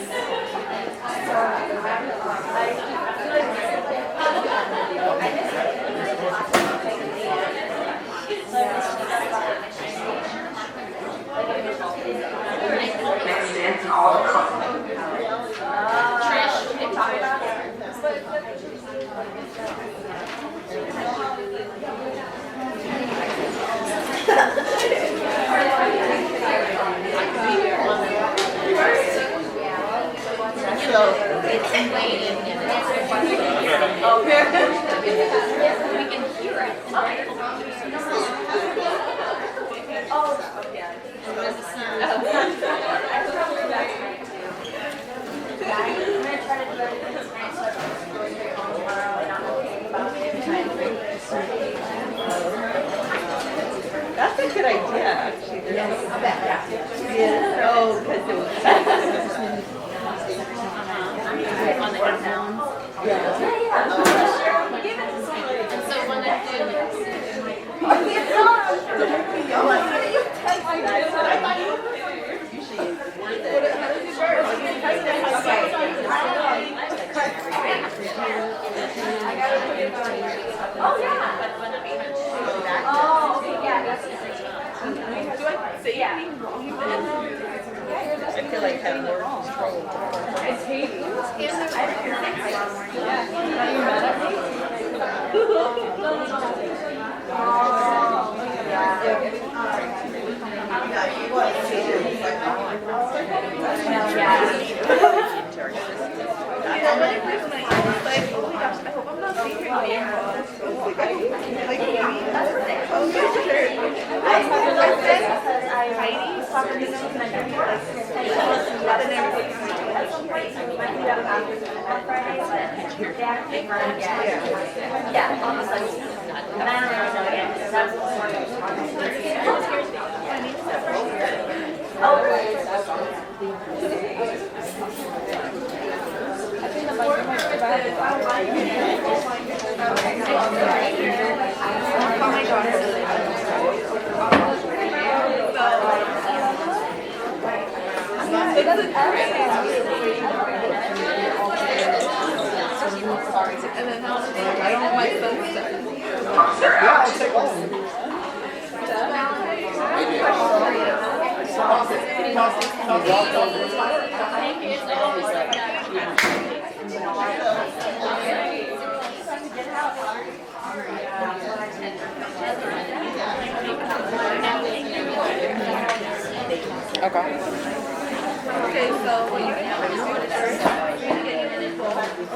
It's all Trish, they talk about So it's Oh, because it was. On the countdown. So when I do I feel like I have more control. It's Haiti.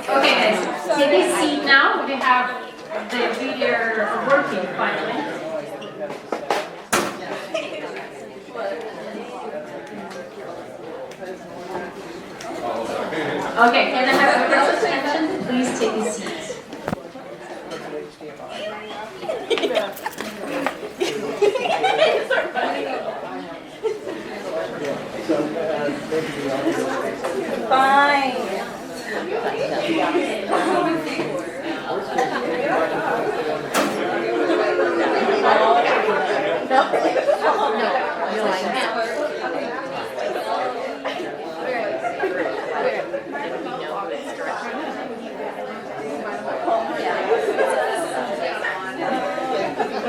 Okay, guys, take a seat now. We have the video working finally. Okay, can I have your attention? Please take a seat. Fine.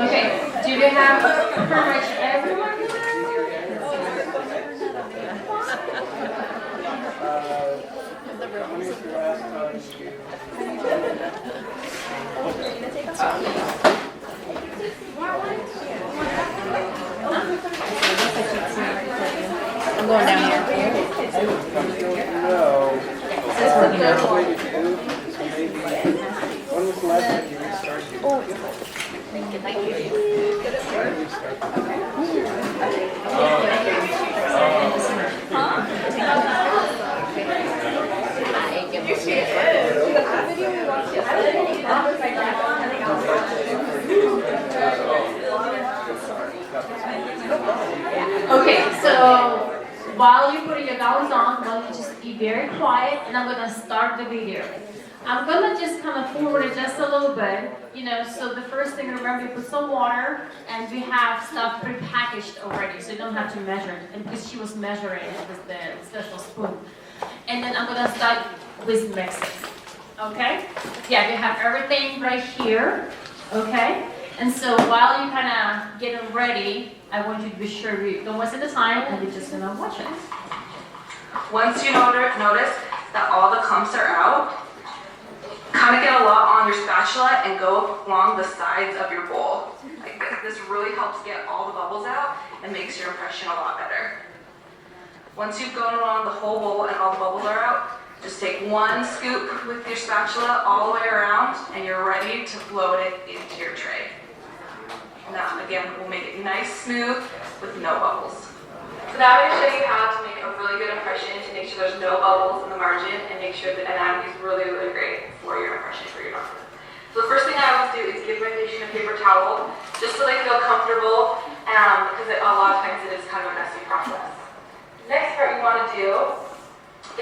Okay, do you have pretty much everyone here? I'm going down here. When was the last time you restarted? Okay, so while you're putting your goggles on, while you just be very quiet, and I'm gonna start the video. I'm gonna just kind of forward it just a little bit, so the first thing, remember, you put some water, and we have stuff pre-packaged already, so you don't have to measure it, and because she was measuring it with the special spoon. And then I'm gonna start with mixing, okay? Yeah, we have everything right here, okay? And so while you're kind of getting ready, I want you to be sure you don't waste any time, and you're just gonna watch it. Once you notice that all the clumps are out, kind of get a lot on your spatula and go along the sides of your bowl. Like this really helps get all the bubbles out and makes your impression a lot better. Once you've gone along the whole bowl and all the bubbles are out, just take one scoop with your spatula all the way around, and you're ready to float it into your tray. Now, again, we'll make it nice, smooth, with no bubbles. So now I'm going to show you how to make a really good impression to make sure there's no bubbles in the margin and make sure the anatomy is really, really great for your impression for your doctor. So the first thing I always do is give my patient a paper towel just so they feel comfortable because a lot of times it is kind of a messy process. Next part you want to do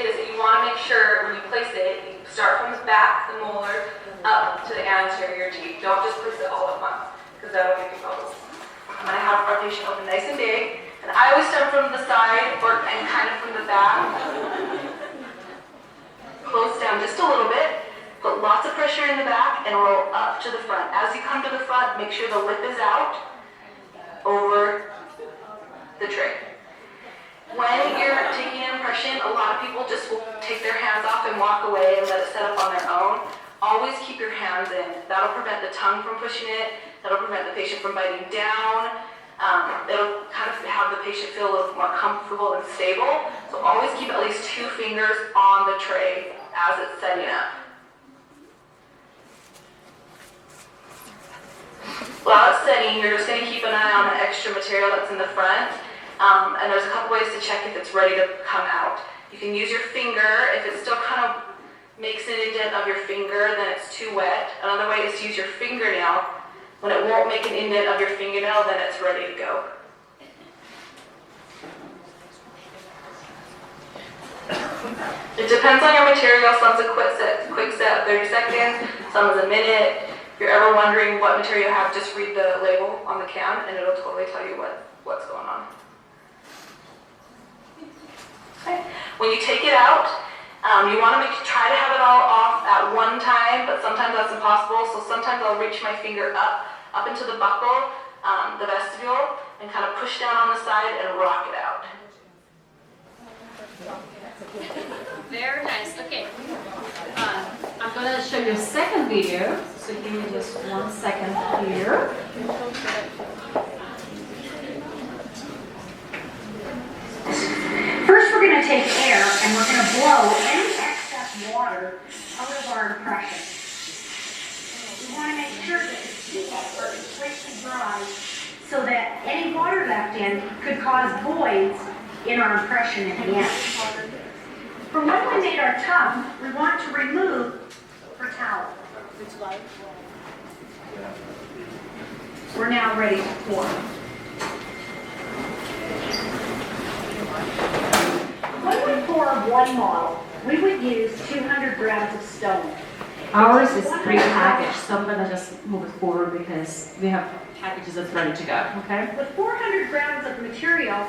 is you want to make sure when you place it, you start from the back, the molar, up to the anterior teeth. Don't just place it all at once, because that'll give you bubbles. I'm going to have our patient open nice and big, and I always start from the side and kind of from the back. Close down just a little bit, put lots of pressure in the back, and roll up to the front. As you come to the front, make sure the lip is out over the tray. When you're taking an impression, a lot of people just will take their hands off and walk away and let it set up on their own. Always keep your hands in. That'll prevent the tongue from pushing it. That'll prevent the patient from biting down. It'll kind of have the patient feel a little more comfortable and stable. So always keep at least 2 fingers on the tray as it's setting up. While it's setting, you're just going to keep an eye on the extra material that's in the front. And there's a couple ways to check if it's ready to come out. You can use your finger. If it still kind of makes an indent of your finger, then it's too wet. Another way is to use your fingernail. When it won't make an indent of your fingernail, then it's ready to go. It depends on your material. Some's a quick set of 30 seconds, some is a minute. If you're ever wondering what material you have, just read the label on the can and it'll totally tell you what's going on. Okay. When you take it out, you want to try to have it all off at one time, but sometimes that's impossible. So sometimes I'll reach my finger up into the buccal, the vestibule, and kind of push down on the side and rock it out. Very nice. Okay. I'm going to show you a second video. So give me just 1 second here. First, we're going to take air and we're going to blow any excess water out of our impression. We want to make sure that the teeth are completely dry so that any water left in could cause voids in our impression in the end. For when we made our tongue, we want to remove our towel. We're now ready to pour. When we pour one model, we would use 200 grams of stone. Ours is pre-packaged, so I'm going to just move it forward because we have packages that's ready to go, okay? With 400 grams of material,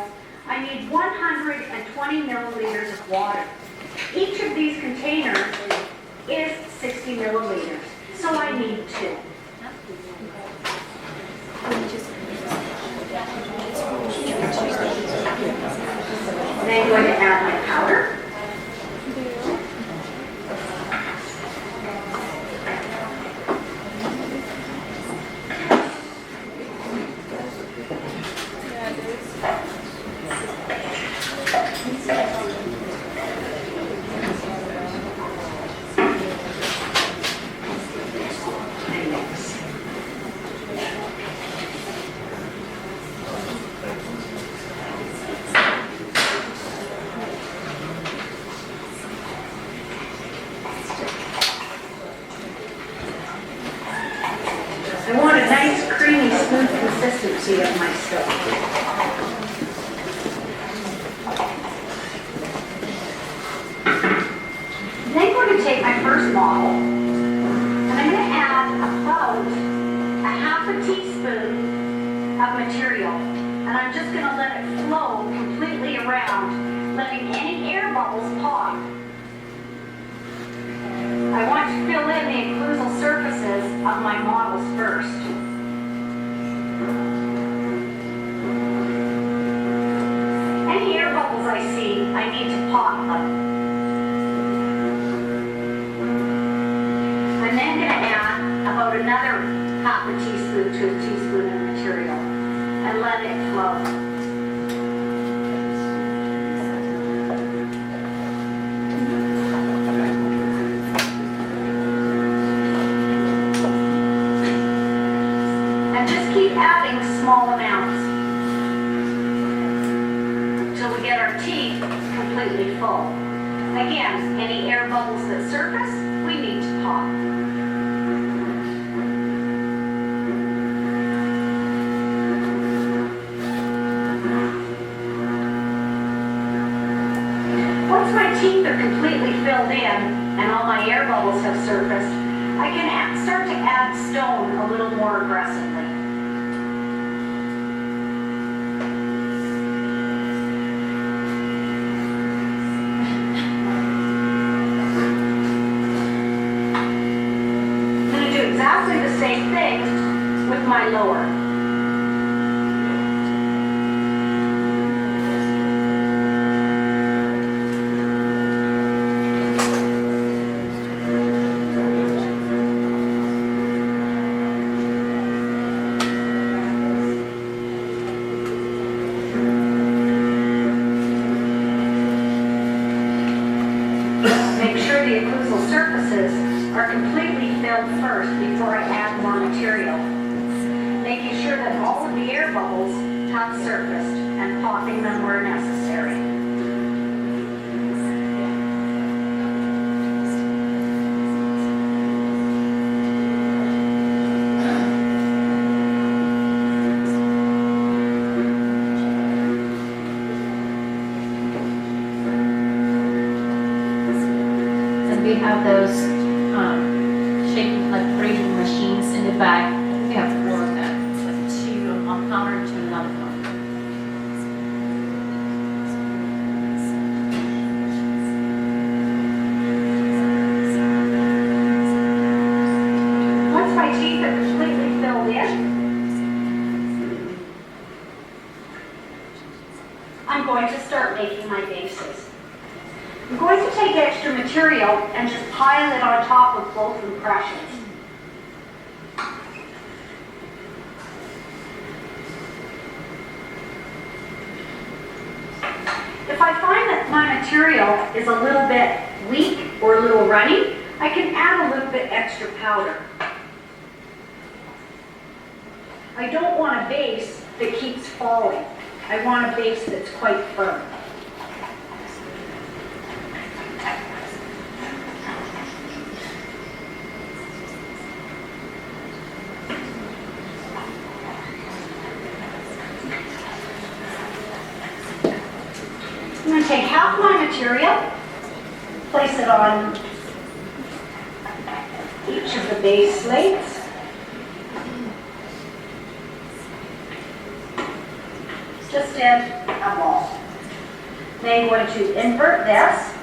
I need 120 milliliters of water. Each of these containers is 60 milliliters, so I need 2. Then I'm going to add my powder. I want a nice, creamy, smooth consistency of my stuff. Then I'm going to take my first model, and I'm going to add about a 1/2 teaspoon of material. And I'm just going to let it flow completely around, letting any air bubbles pop. I want to fill in the occlusal surfaces of my models first. Any air bubbles I see, I need to pop them. I'm then going to add about another 1/2 teaspoon to a teaspoon of material and let it flow. Keep adding small amounts until we get our teeth completely full. Again, any air bubbles that surface, we need to pop. Once my teeth are completely filled in and all my air bubbles have surfaced, I can start to add stone a little more aggressively. I'm going to do exactly the same thing with my lower. Make sure the occlusal surfaces are completely filled first before I add more material. Making sure that all of the air bubbles have surfaced and popping them where necessary. And we have those shaking like braiding machines in the back. We have 4 of them. It's like 2 on one counter to another one. Once my teeth are completely filled in, I'm going to start making my bases. I'm going to take extra material and just pile it on top of both impressions. If I find that my material is a little bit weak or a little runny, I can add a little bit extra powder. I don't want a base that keeps falling. I want a base that's quite firm. I'm going to take half my material, place it on each of the base slates. Just in a ball. Then I'm going to invert this.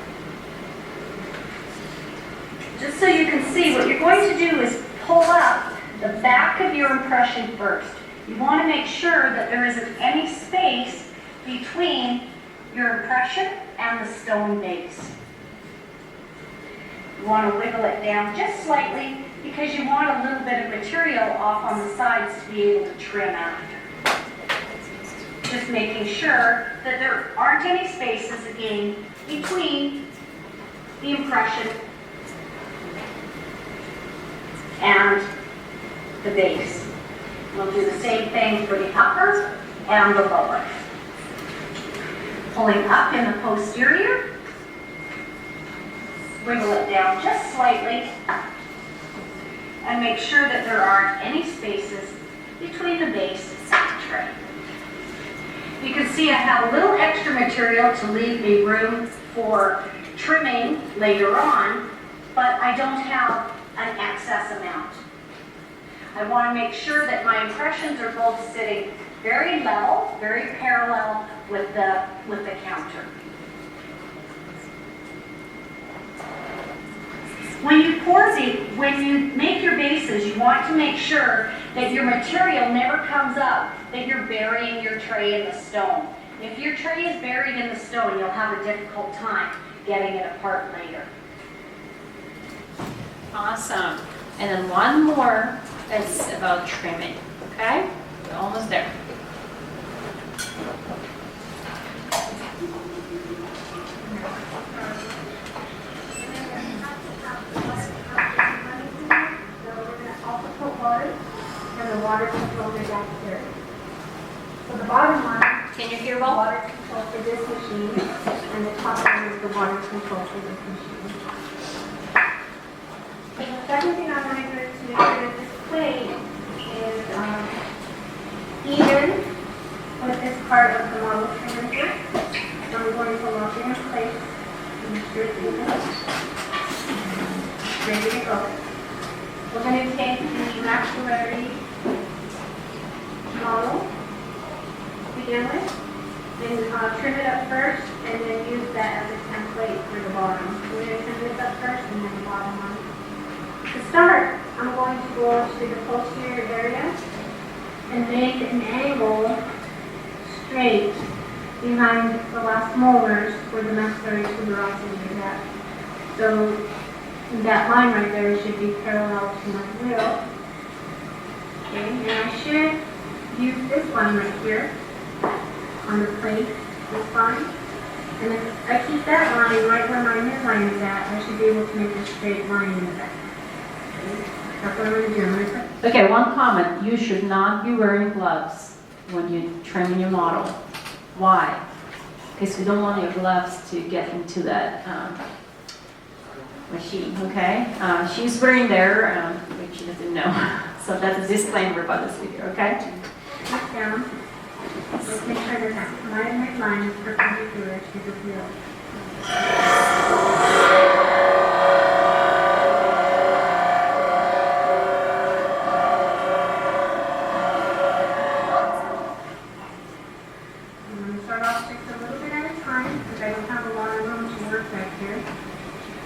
Just so you can see, what you're going to do is pull up the back of your impression first. You want to make sure that there isn't any space between your impression and the stone base. You want to wiggle it down just slightly because you want a little bit of material off on the sides to be able to trim after. Just making sure that there aren't any spaces again between the impression and the base. We'll do the same thing for the upper and the lower. Pulling up in the posterior, wiggle it down just slightly, and make sure that there aren't any spaces between the base and the tray. You can see I have a little extra material to leave me room for trimming later on, but I don't have an excess amount. I want to make sure that my impressions are both sitting very level, very parallel with the counter. When you make your bases, you want to make sure that your material never comes up, that you're burying your tray in the stone. If your tray is buried in the stone, you'll have a difficult time getting it apart later. Awesome. And then one more is about trimming, okay? We're almost there. And the water control is downstairs. So the bottom one, Can you hear the well? water control for this machine, and the top one is the water control for this machine. So the second thing I want to do is to make sure that this plate is even with this part of the model trimmer here. So I'm going to lock it in place Ready to go. We're going to take the maxillary model to begin with, and trim it up first, and then use that as a template for the bottom. So we're going to trim this up first and then the bottom one. To start, I'm going to go to the posterior area and make an angle straight behind the last molars where the maxillary tuberosity is at. So that line right there should be parallel to my wheel. Okay, and I should use this line right here on the plate, this line. And if I keep that line right where my midline is at, I should be able to make a straight line in the back. That's what I'm going to do. I'm going to put Okay, one comment. You should not be wearing gloves when you're trimming your model. Why? Because you don't want your gloves to get into that machine, okay? She's wearing there, which she doesn't know. So that's a disclaimer about this video, okay? this down. Let's make sure that my midline is perpendicular to the wheel.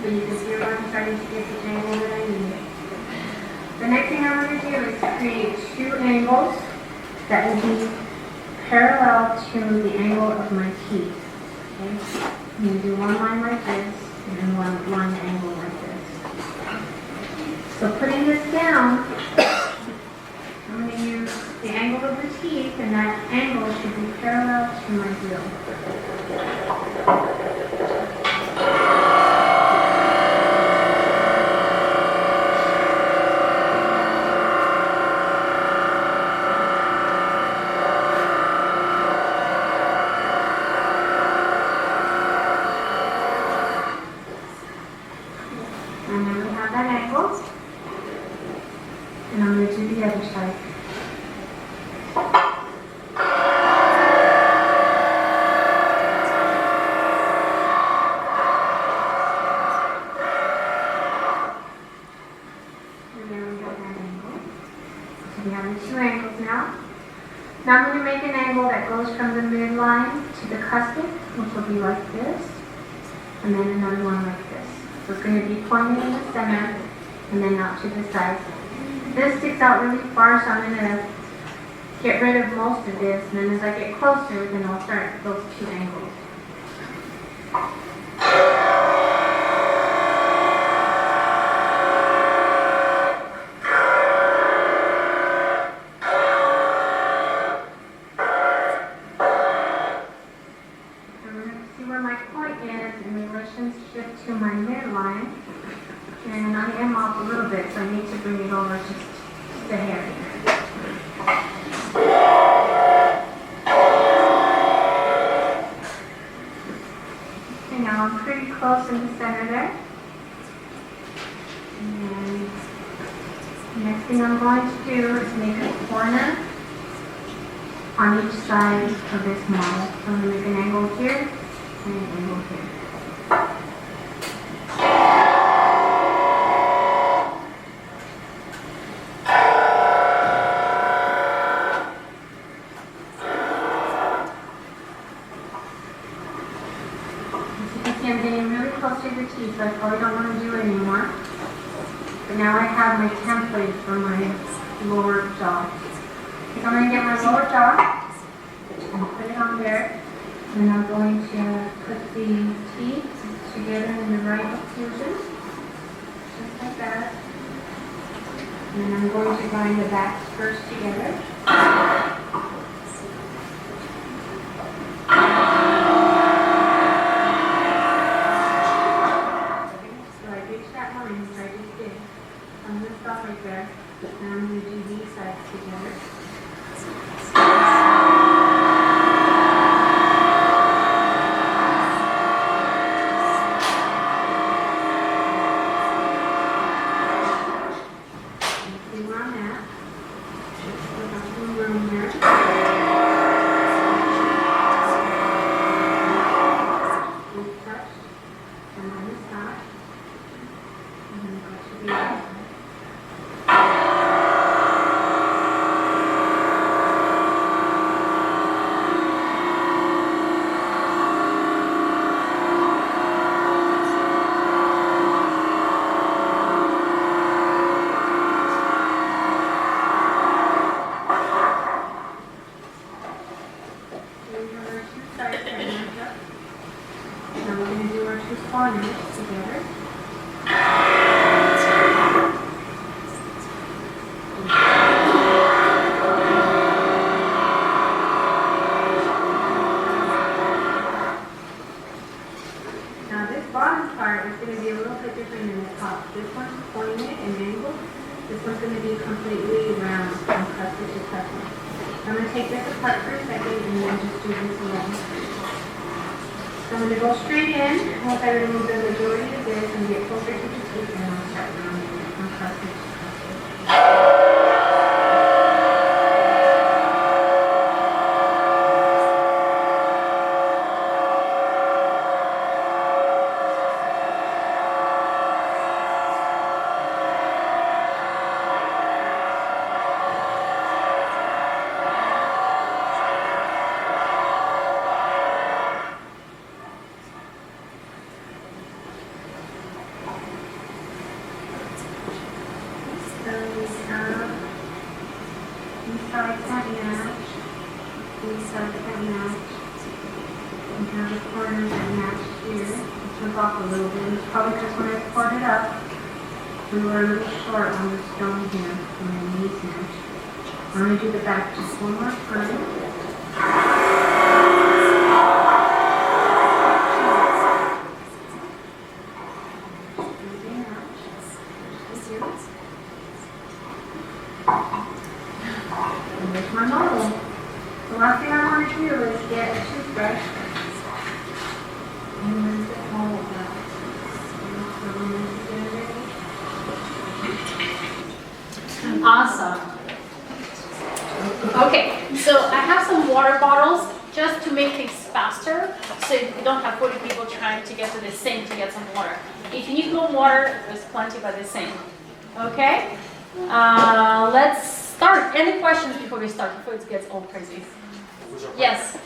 So you can see I'm starting to get the angle that I need. The next thing I'm going to do is create two angles that will be parallel to the angle of my teeth. Okay? I'm going to do one line like this and then one angle like this. So putting this down, I'm going to use the angle of the teeth, and that angle should be parallel to my wheel. And then we have that angle. And I'm going to do the other side. And then we have that angle. So we have the two angles now. Now I'm going to make an angle that goes from the midline to the cusp, which will be like this. And then another one like this. So it's going to be pointing in the center and then out to the side. This sticks out really far, so I'm going to get rid of most of this, and then as I get closer, then I'll start those two angles. To my midline, and I am off a little bit, so I need to bring it over just a hair. Okay, now I'm pretty close in the center there. And the next thing I'm going to do is make a corner on each side of this model. So I'm going to make an angle here and an angle here. I'm getting really close to the teeth, so I probably don't want to do it anymore. But now I have my template for my lower jaw. So I'm going to get my lower jaw and put it on there. And I'm going to put the teeth together in the right occlusion, just like that. And then I'm going to bind the backs first together. Right there, and I'm going to do these sides together. See where I'm at. responders together. Now this bottom part is going to be a little bit different than the top. This one's pointed and angled. This one's going to be completely round from custom to custom. I'm going to take this apart for a second and then just do this alone. So I'm going to go straight in. Once I remove the majority of this and get closer to the teeth, and I'll start rounding it from custom to custom. These sides that match, these sides that match, and have the corners that match here. This one's off a little bit. It's probably just when I poured it up, we were a little short on the stone here when I knees match. I'm going to do the back just one more time. And there's my model. The last thing I want to do is get a toothbrush and then get all of that. Awesome. Okay, so I have some water bottles just to make things faster, so you don't have 40 people trying to get to the sink to get some water. If you need more water, there's plenty by the sink. Okay? Let's start. Any questions before we start, before it gets all crazy? Yes?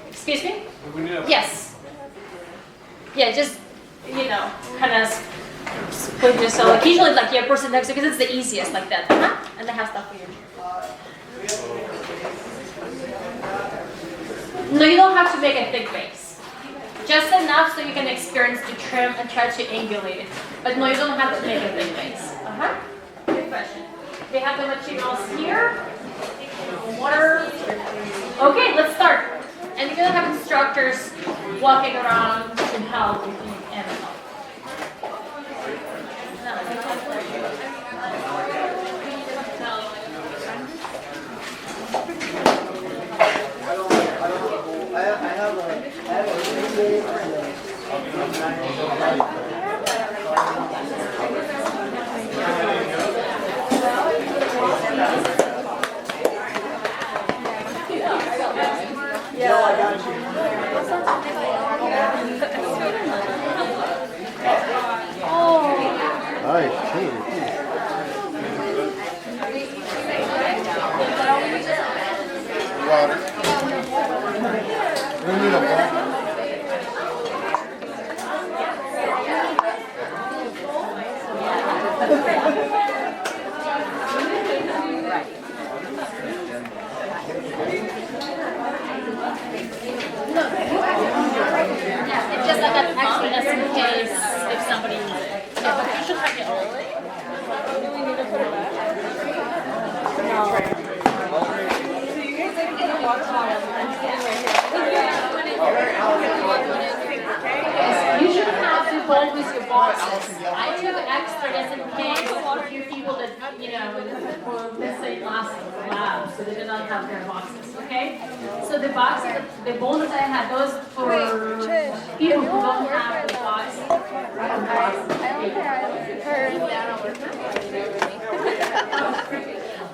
Excuse me? Yes. Yeah, just, kind of put yourself, like usually like your person next to you, because it's the easiest like that. And they have stuff for you. No, you don't have to make a thick base. Just enough so you can experience the trim and try to angulate it. But no, you don't have to make a thick base. Good question. We have the materials here. Water. Okay, let's start. And you're gonna have instructors walking around to help if you need any help. It's just like an extra just in case if somebody needs it. Yeah, but you should have it all. Do we need to put it back? So you guys are getting a water bottle. You should have to hold with your boxes. I took extra just in case a few people that, were missing last lab, so they did not have their boxes, okay? So the boxes, the bonus I had, those for people who don't have the box.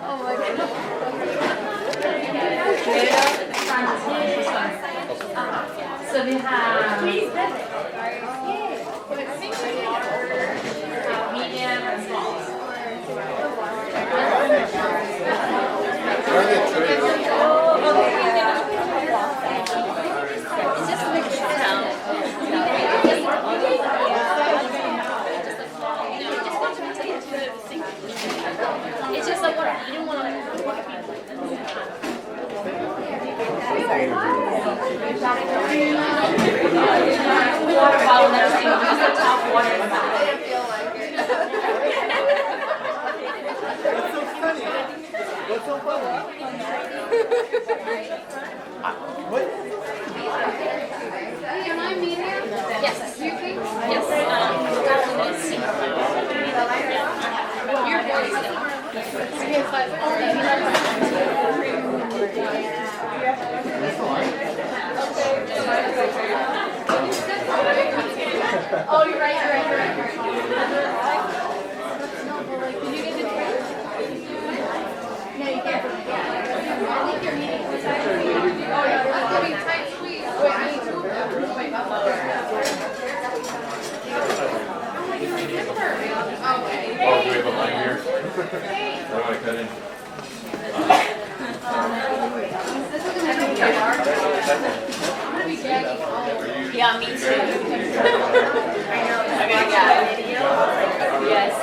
Oh my goodness. So we have medium and small. It's just like what you don't want to. Oh, you're right. Did you get the train? No, you can't. I think you're meeting. Oh, no, it's gonna be tight squeeze. Wait, I need two of them. Wait, okay. Oh, do we have a line here? Where do I cut in? Yeah, me too. I know. Yes,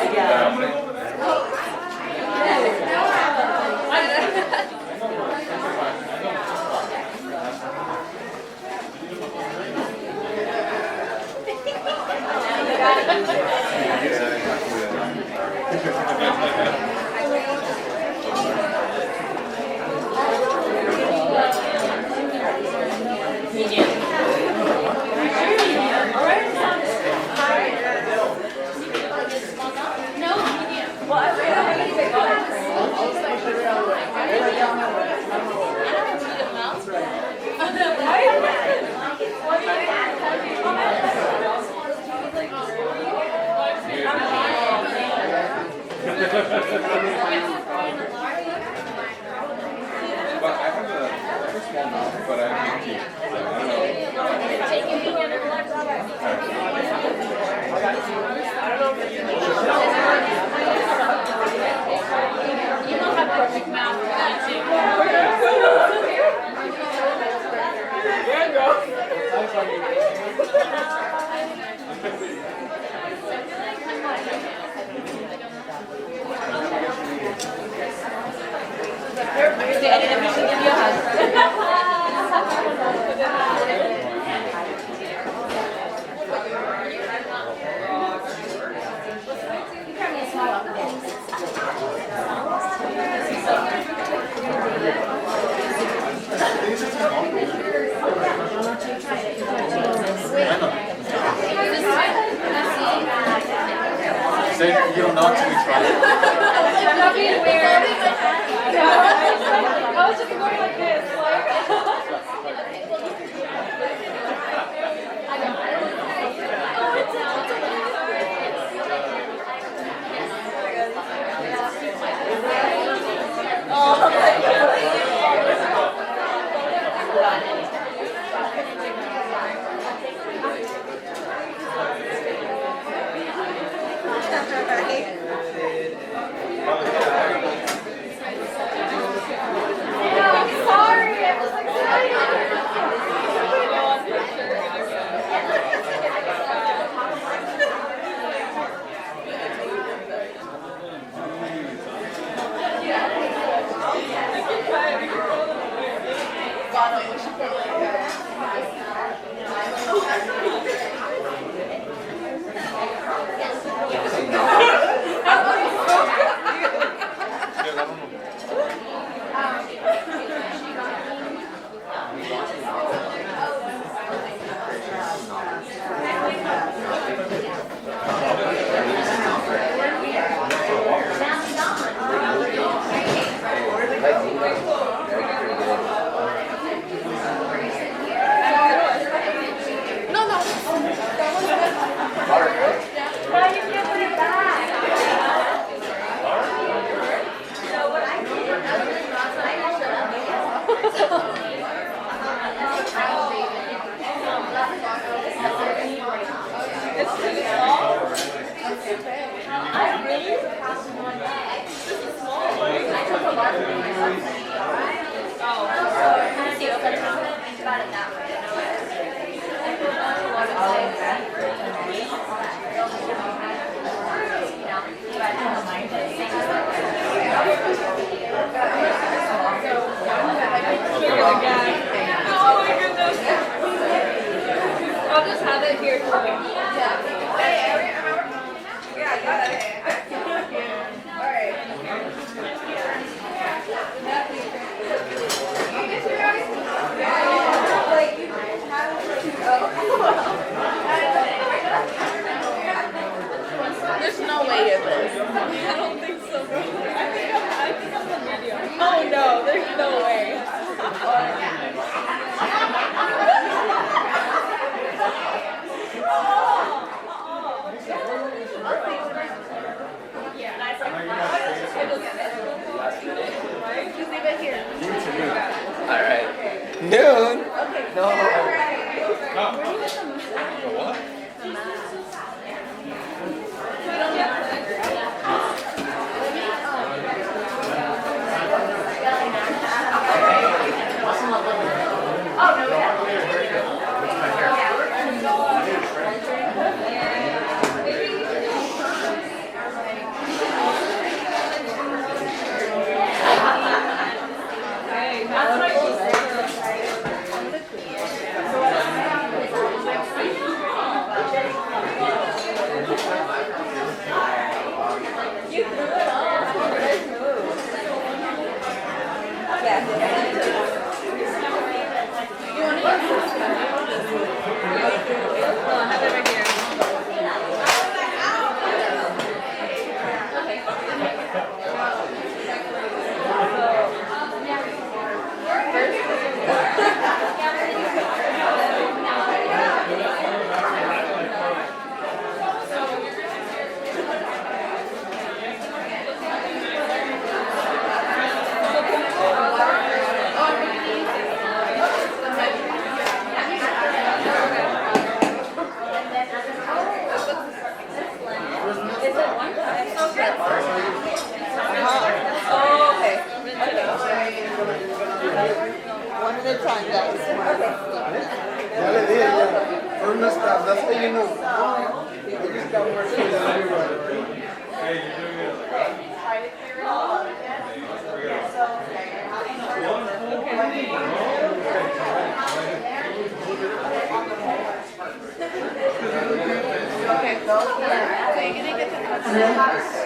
Say you don't know until we try it. I'm not being weird. I was just going like this, There's no way of this. I don't think so. I think I'm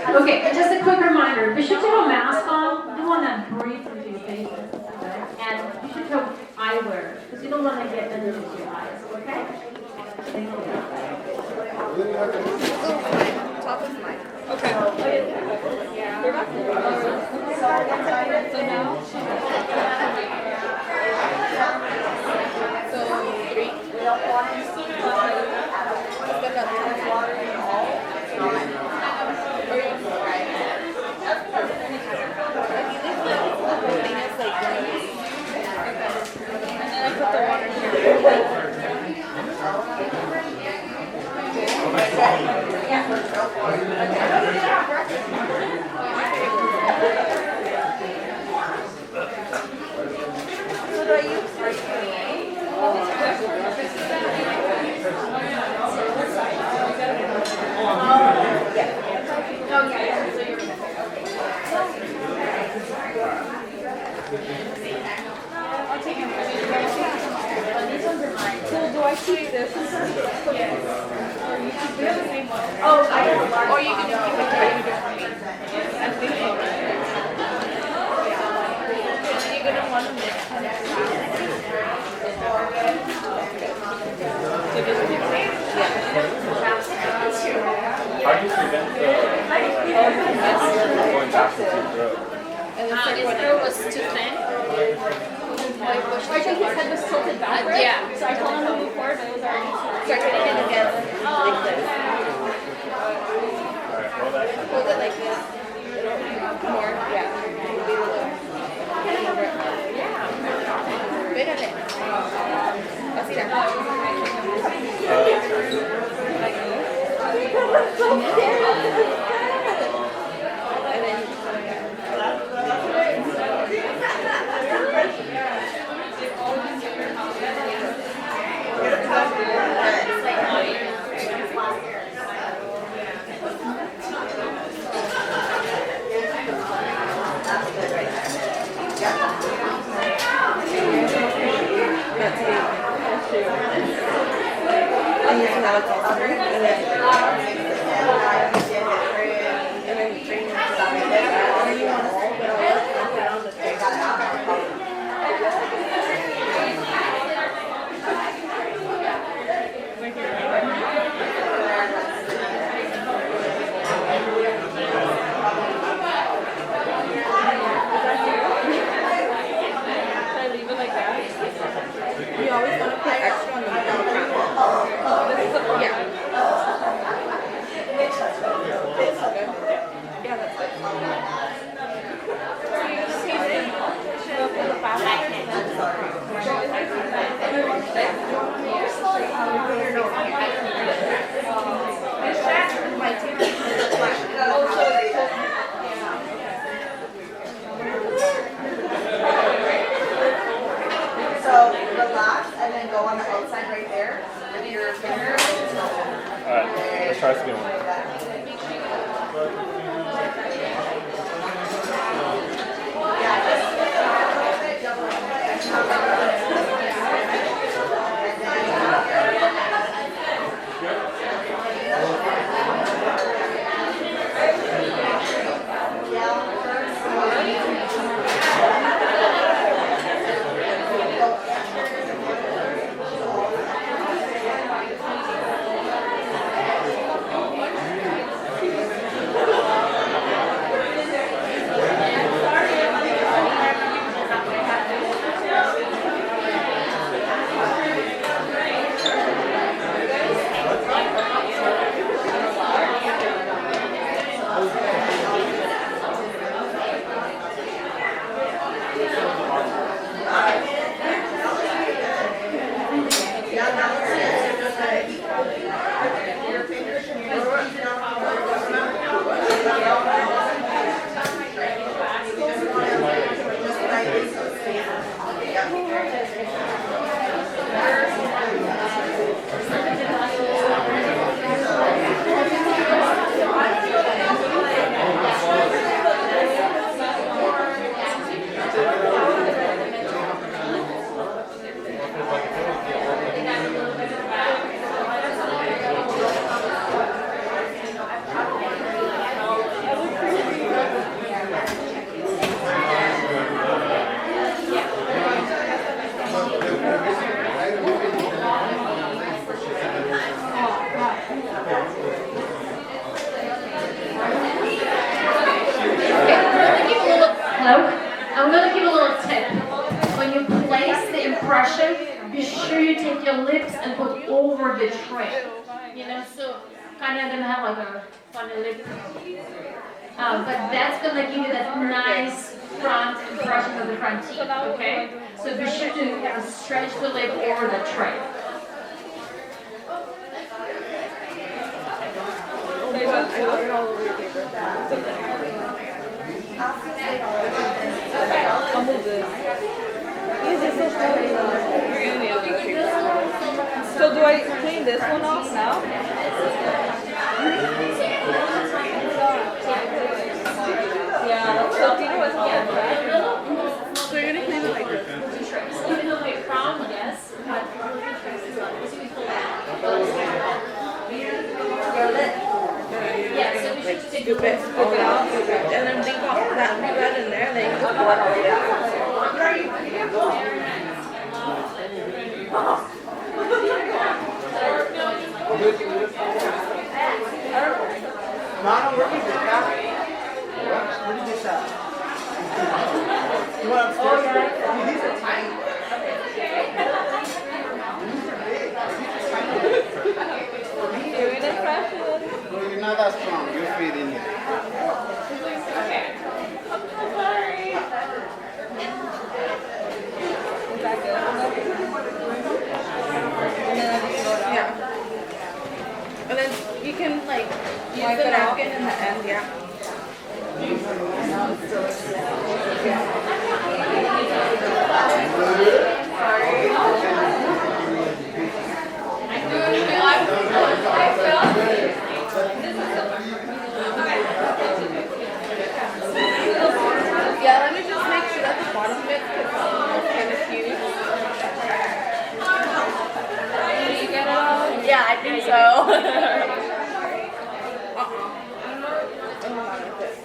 Okay, and just a quick reminder, you should have a mask on, you don't want that breathe into your face. And you should have eyewear, because you don't want to get into your eyes, okay? Thank you. Top of mine. Okay. We're back. So now. So 3. We don't want to see water. Let's get that water in all. Do I see this? Oh, I have a or you can just keep it tight. I'm thinking. You're going to want to mix it. So just mix it? Yeah. How do you prevent the going back to the throat? His throat was too thin. I think his head was tilted backwards. Yeah. So I told him to move forward, but it was already tilted. Start putting it together. Like this. Alright, roll that. Hold it like this. More. Yeah. Espérate. Así era. And then head right there with your finger. Alright, let's try spin one. I'm going to give a little tip. When you place the impression, be sure you take your lips and put over the tray. You know, so kind of going to have like a funny lip. But that's going to give you that nice front impression of the front teeth, okay? So be sure to stretch the lip over the tray. I'll move this. So do I clean this one off now? Yeah, so Peter was on. So you're gonna clean it like this? Even though they crown, yes. Yeah, so we should just take Scoop it out, and then leave that red in there, and then you put blood all the way out. Mama, where did you get that? Where did you get that? You want upstairs? These are tiny. Doing impression. No, you're not that strong. You're fit in here. Sorry. Is that good? And then I just go down. Yeah. And then you can like use the napkin in the end, yeah. Yeah, let me just make sure that the bottom bit is kind of huge. Did you get it all? Yeah, I think so.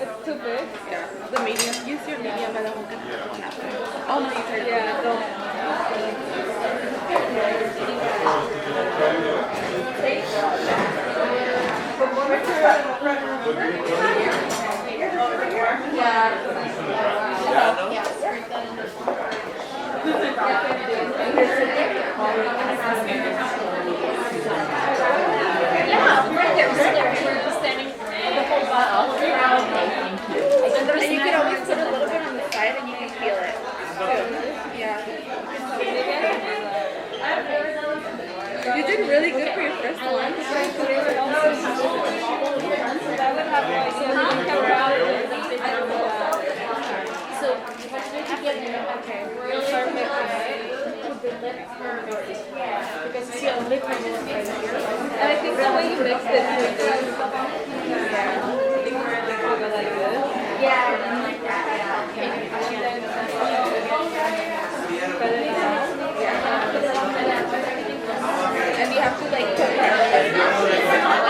It's too big? Yeah. The medium. Use your medium and then we'll get the one after. Oh no, you tried. Yeah, Yeah, right there. We're just standing the whole bottle. And you can always put a little bit on the side and you can feel it. Yeah. You did really good for your first one. So, okay, really perfect. the lip curve. Because see, a lip curve is right here. And I think the way you mix it, yeah. I think we're like go like this. Yeah, and then like that, And you have to like put that.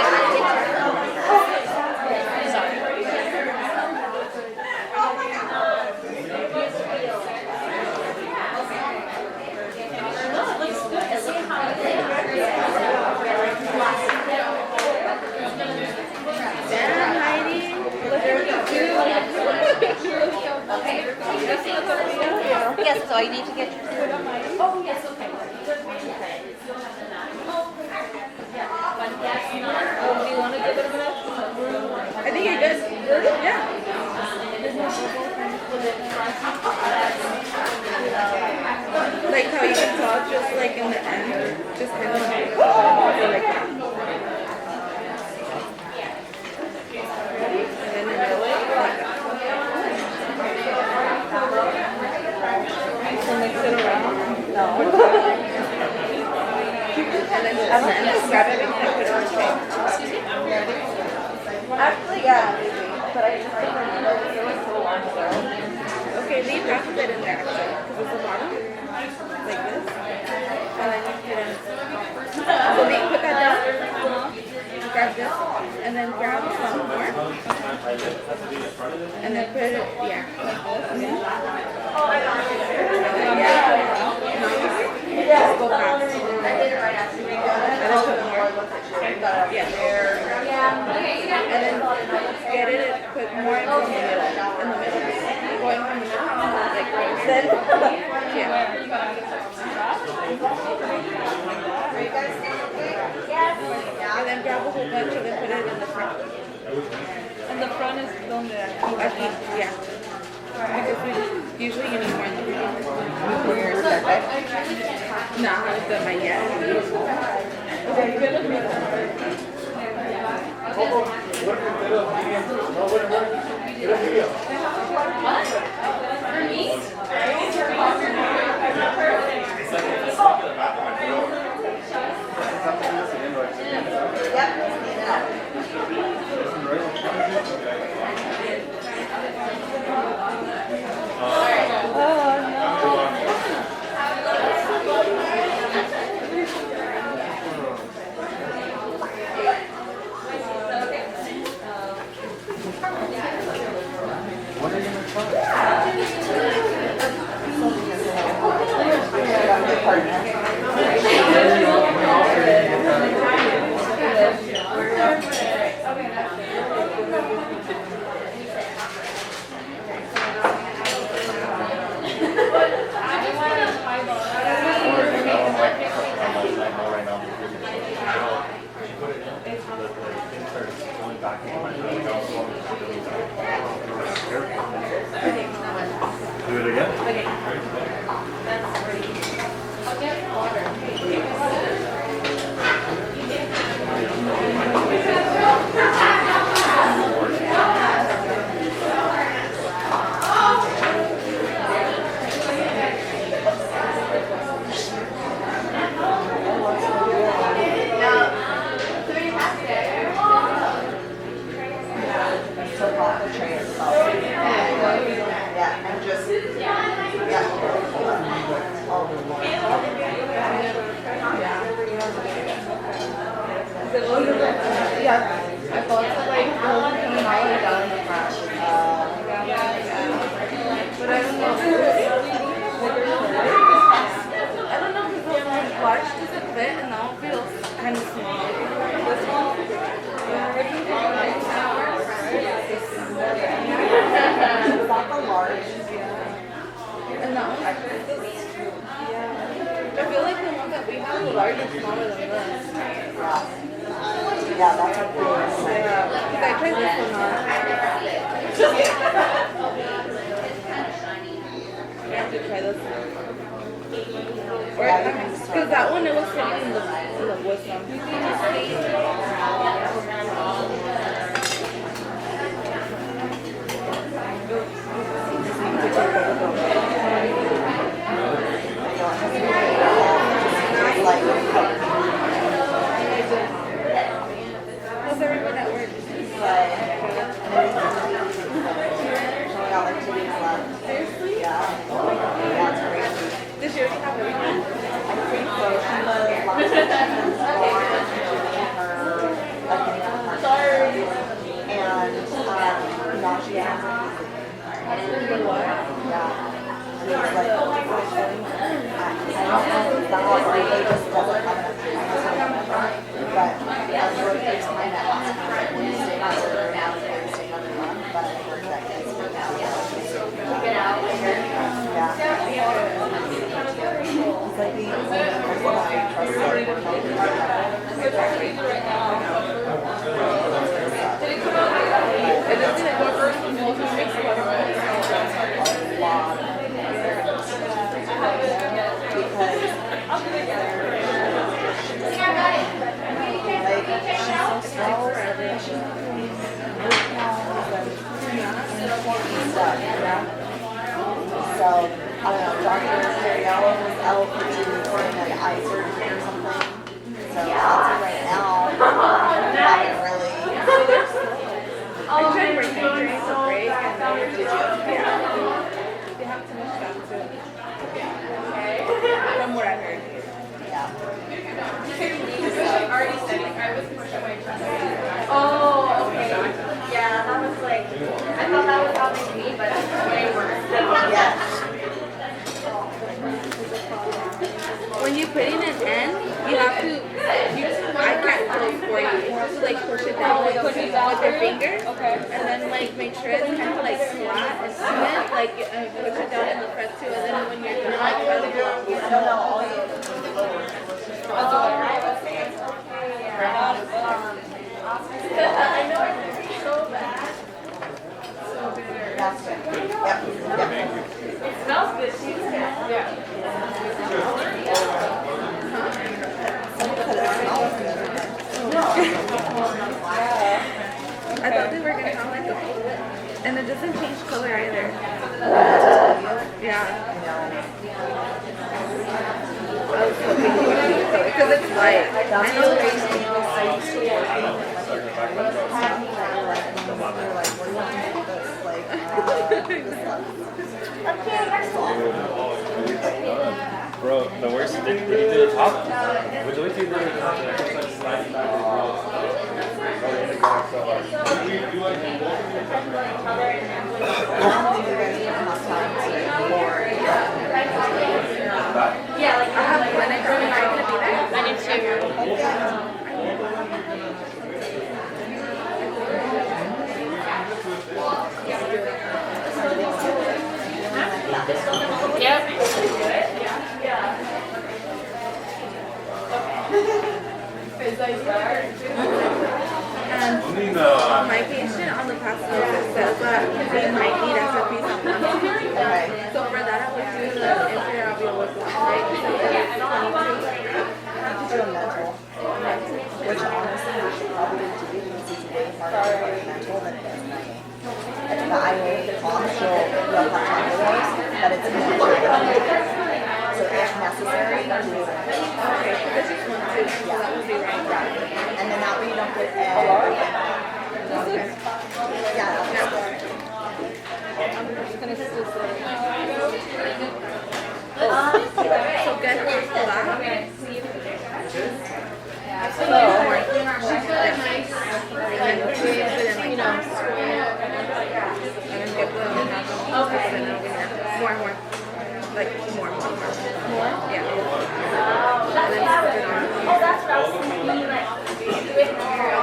yes, so you need to get your. Oh, yes, okay. Do you want to get a little bit of? I think you're good. Yeah. Like how you can tell, just like in the end, just kind of like that. And then in the middle, like that. So mix it around. No. And then at the end, grab everything and put it on the tray. Actually, yeah, but I just don't remember because it was so long ago. Okay, leave half of it in there actually, because it's the bottom, like this, and then you put in. So then put that down, grab this, and then grab some more, and then put it, yeah, like this, yeah, just go fast. I did it right after we got And then put more, yeah, and then get it, put more in the middle, going from the middle, like then, yeah. And then grab a whole bunch and then put it in the front. And the front is donde I think, yeah. Because usually you need more in the beginning. No, I haven't done mine yet. Okay, you're gonna make What? For me? Do it again? I'll get water. Yeah, I thought it like coming all the way down in the front. But I don't know. I don't know because those ones large doesn't fit and that one feels kind of small. This one, and that one, I feel like the one that we have is large and smaller than this. Yeah, that's a big one. Yeah, because I tried this one on. I have to try this one. Because that one, it was sitting in the wisdom. When you're putting it in, you have to, I can't do it for you. You have to like push it down with your finger. Okay. And then like make sure it's kind of like flat and smooth. Like push it down in the press too. And then when you're done, like press it along. I know it's so bad. So bitter. That's good. Yep. It smells good too. Yeah. I thought they were gonna have like a, and it doesn't change color either. Yeah. I was hoping it would change color because it's white. I know Bro, the worst, did you do the top? Would you like to do the top? I think it's like sliding back across. Yeah, like I have one and I'm not gonna be there. I need to. Yep. And on my patient, on the past note, it says that they might need SFP supplements. So for that, I would do the intravenous right? Do a mental. Which honestly we should probably do because it's way harder to get mental than it is night. The IA, the mom, she'll have time to those, but it's mandatory. So if necessary, do it. Okay, so this is one too, so that would be right. Yeah. And then that way you don't get everything. Yeah, that's good. I'm just gonna just so get her flat. So she's got a nice, and then put it in like and then get the okay. And over here. More. Like more. Yeah. And then put it on. Oh, that's what I was thinking. Like,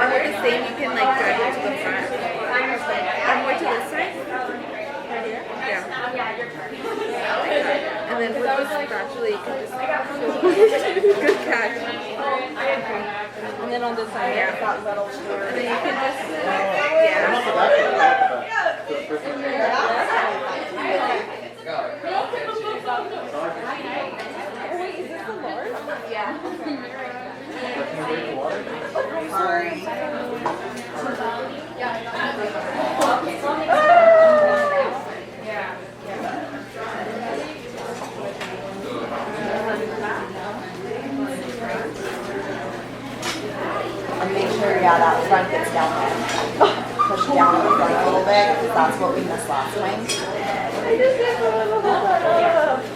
And with the same, you can like drag it to the front. And more to this side. Right here. Yeah. yeah, your turn. And then with this gradually, you can just good catch. And then on this side, yeah. And then you can just Sorry. And make sure, that front gets down there. Push down the front a little bit, because that's what we missed last time.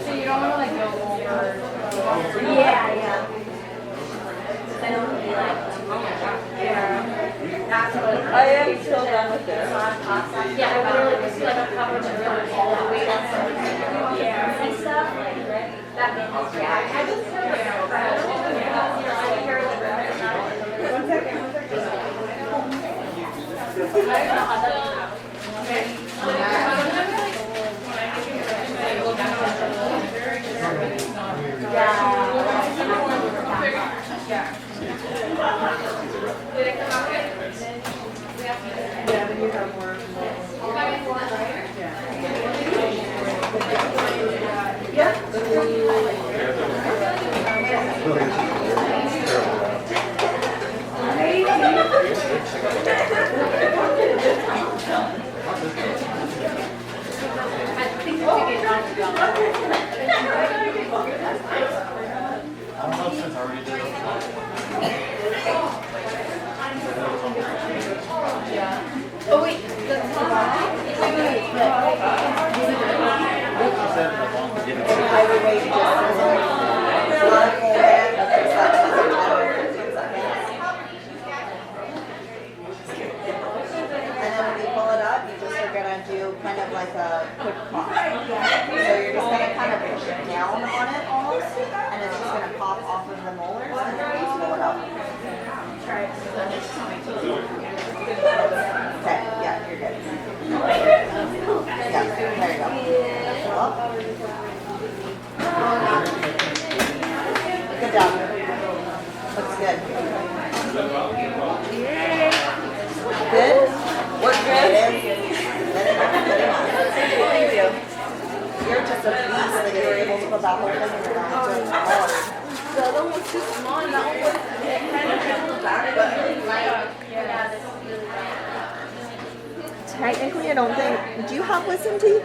So you don't want to like go over. Yeah. I am still done with this. Yeah, I literally just like a cover material all the way down. And stuff, like, right? That means, yeah, I just heard it. I hear the ribbon. One second, one Did it come out good? Yeah, then you have more. I don't know since I already did Oh wait, I would wait just a minute. It's not a full band, but there's that doesn't matter. 15 seconds. And then when you pull it up, you just are gonna do kind of like a quick pop. So you're just gonna kind of push it down on it almost, and it's just gonna pop off of the molars, and then you just pull it up. Okay, yeah, you're good. Yeah, there you go. Pull up. Good job. Looks good. Good? Work good? It is. Let it on. Thank you. You're just a beast that you were able to put that whole thing in your mouth. It's hard. The other one was too small and that one was kind of held back, but Technically, I don't think. Do you have wisdom teeth?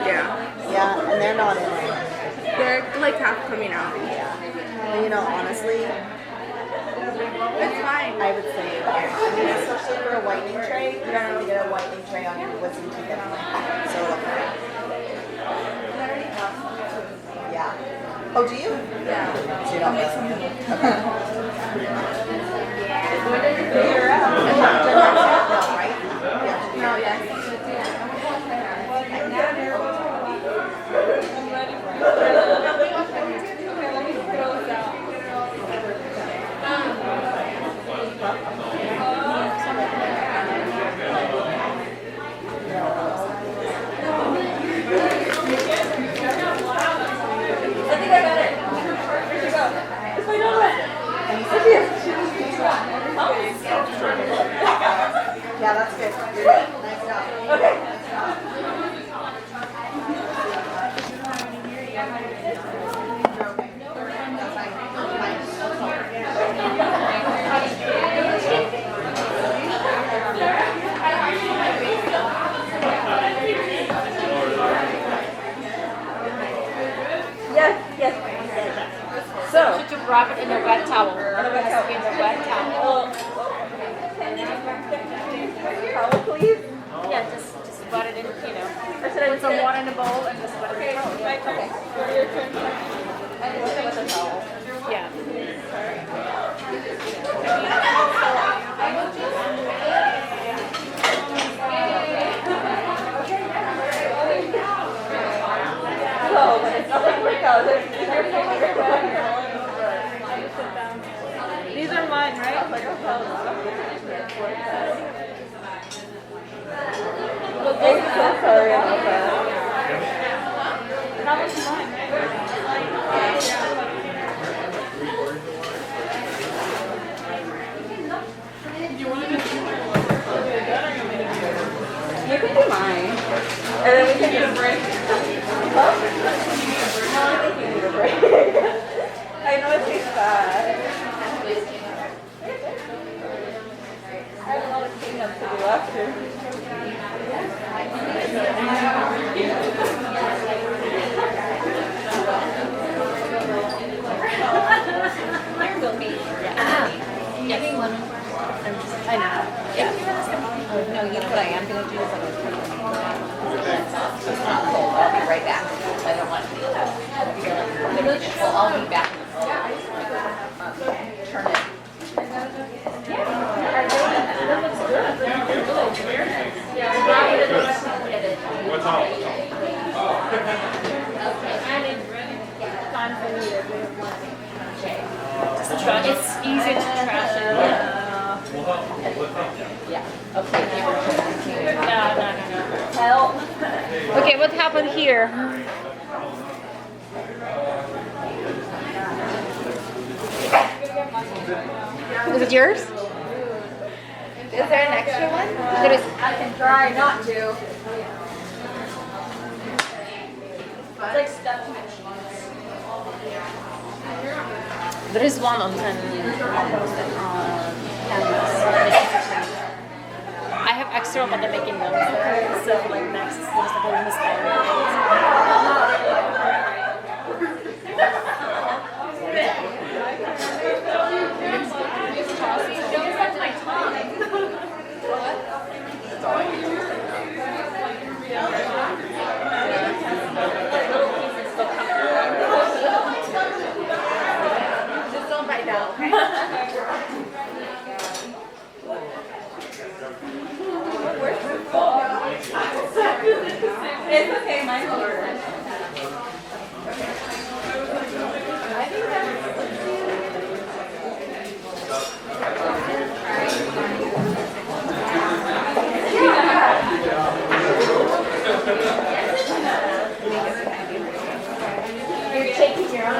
yeah. Yeah, and they're not in there. They're like half coming out. But you know, honestly, It's fine. I would say, I mean, especially for a whitening tray, you're gonna have to get a whitening tray on your wisdom teeth anyway. So it'll come out. Yeah. Oh, do you? Yeah. So you don't really. Okay. You're out. No, right? Yeah. No, yes. I think I got it. Where'd you go? It's my donut. Yeah, that's good. You're good. Nice job. Okay. Nice job. Yes, yes. So, You should wrap it in a wet towel. One of us has to be in a wet towel. towel please. Yeah, just put it in, you know. Or should I put some water in a bowl and just put it in the towel? Okay. Your turn. With a towel. Yeah. No, but it's not like out. These are mine, right? I'm like, oh, I'm so sorry about that. That was mine. You can do mine. And then we can get a break. Huh? No, I think you need a break. I know it tastes bad. I have a lot of cleanup to do after. I know. Yeah. No, you know what I am going to do is I'm going to turn the heat on. It's not cold. I'll be right back. I don't want to be that. Well, I'll be back. Turn it. Yeah. That looks good. it's easy to trash it. Yeah. Okay. No. Help. Okay, what happened here? Is it yours? Is there an extra one? There is. I can try not to. It's like stuffed There is one on 10 I have extra, but I'm making them. So like next, there's like a bonus Don't touch my tongue. Just don't bite down, okay? It's okay, mine's over. You're taking your own.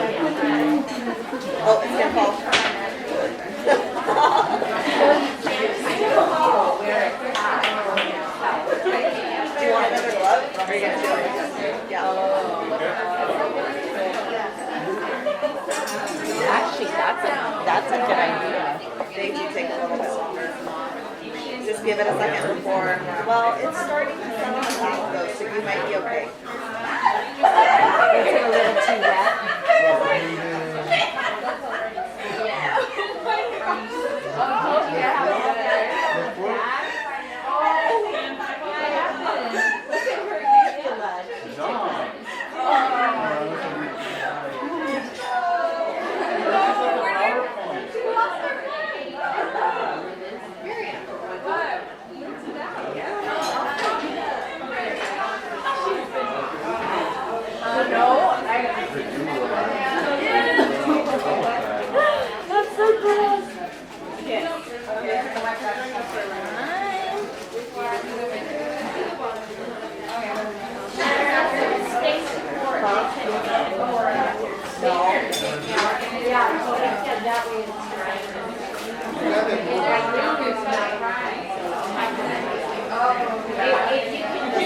Oh, it's gonna fall. Do you want another glove? Or are you gonna do it? Yeah. Actually, that's a good idea. They do take a little bit longer. Just give it a second before. Well, it's starting to settle down though, so you might be okay. Is it a little too wet?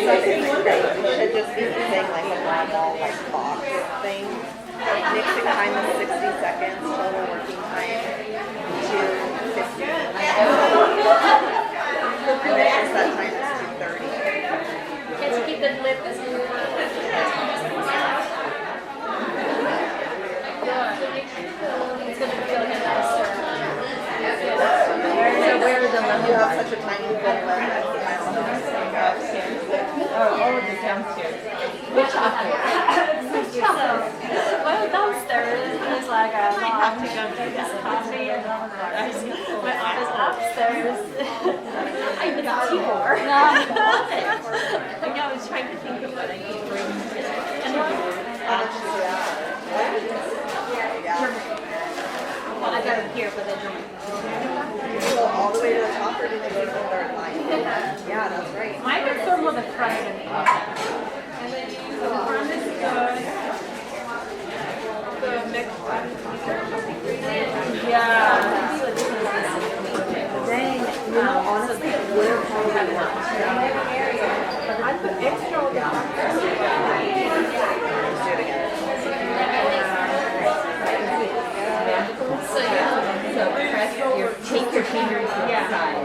Should just be using like a normal like box thing. Mixing time is 60 seconds. Total working time 250. And then your set time is 230. Let's keep the lip. It's gonna feel like a nice So where are the lemon? You have such a tiny bit left. Oh, the downstairs. Which well, downstairs is like I have to go get this coffee and all of that. My office upstairs. I need a keyboard. No, I was trying to think of what I could bring to the interview. Well, I got it here, but I don't. Did you go all the way to the top or did you go to the third line? Yeah, that's right. Mine is sort of the front and the front is the mixed yeah. Dang, you know, honestly, it would have probably worked. But I put extra on the top. Take your fingers to the side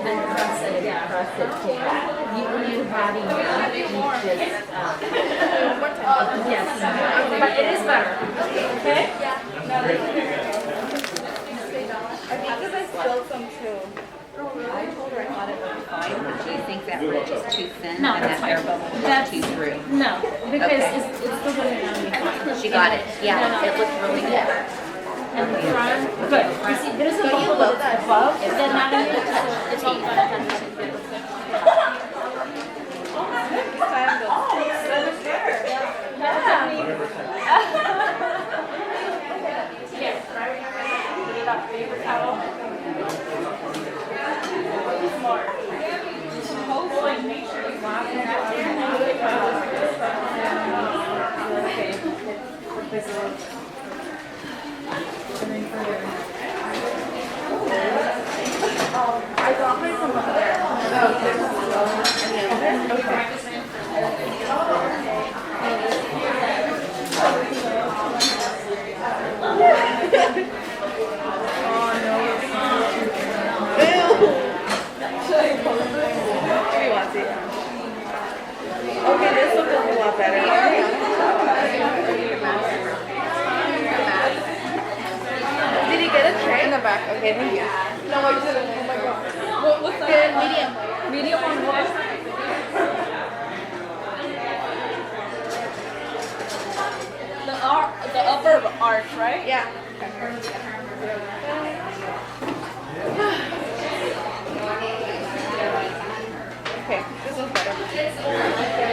and press it. Press it to that. When you're having that, you just yes, but it is better. Okay? I think because I spilled some too. I told her I thought it would be fine. Do you think that ridge is too thin No, and that's that air fine. bubble is That's too through? No, because Okay. it's still going to be fine. She got it. Yeah, it looked really good. And the front, good. You see, there's a bubble that's above, and then not in it, so it's all going to come to Yes, but I remember put it up. towel. Smart. Like, make sure you laugh and I got mine from up there. Okay, this looks a whole lot better. Did he get a tray? In the back. Okay, thank you. No, I didn't. Oh my god. What's that? Medium. Medium on what? The upper arch, right? Yeah. Okay, this is better.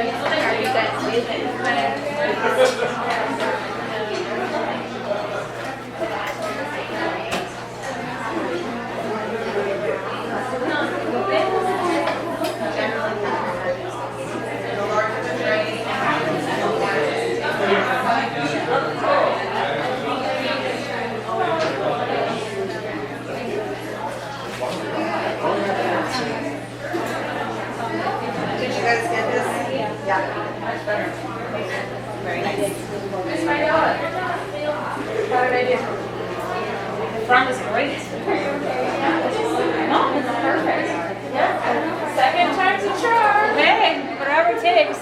Did you guys get this? Yeah. Very nice. How did I do? The front is great. No, it's perfect. Yeah. Second time's a charm. Hey, whatever it takes.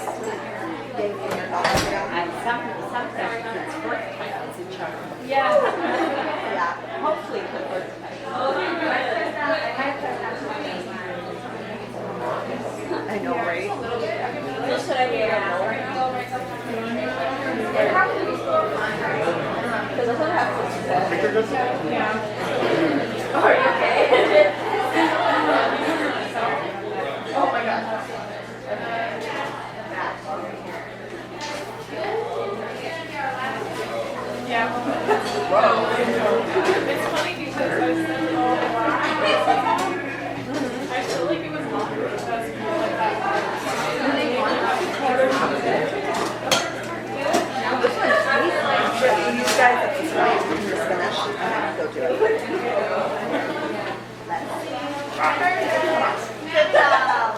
Sometimes it's first time it's a charm. Yeah. Yeah. Hopefully the first time. I know, right? What should I do now? Because I don't have to. Yeah. Oh, are you okay? Oh my god. Yeah. It's funny because I spent all the while. I feel like it was longer because like that. This one's sweet. You guys have to try it. You're finished. Go do it. Good job.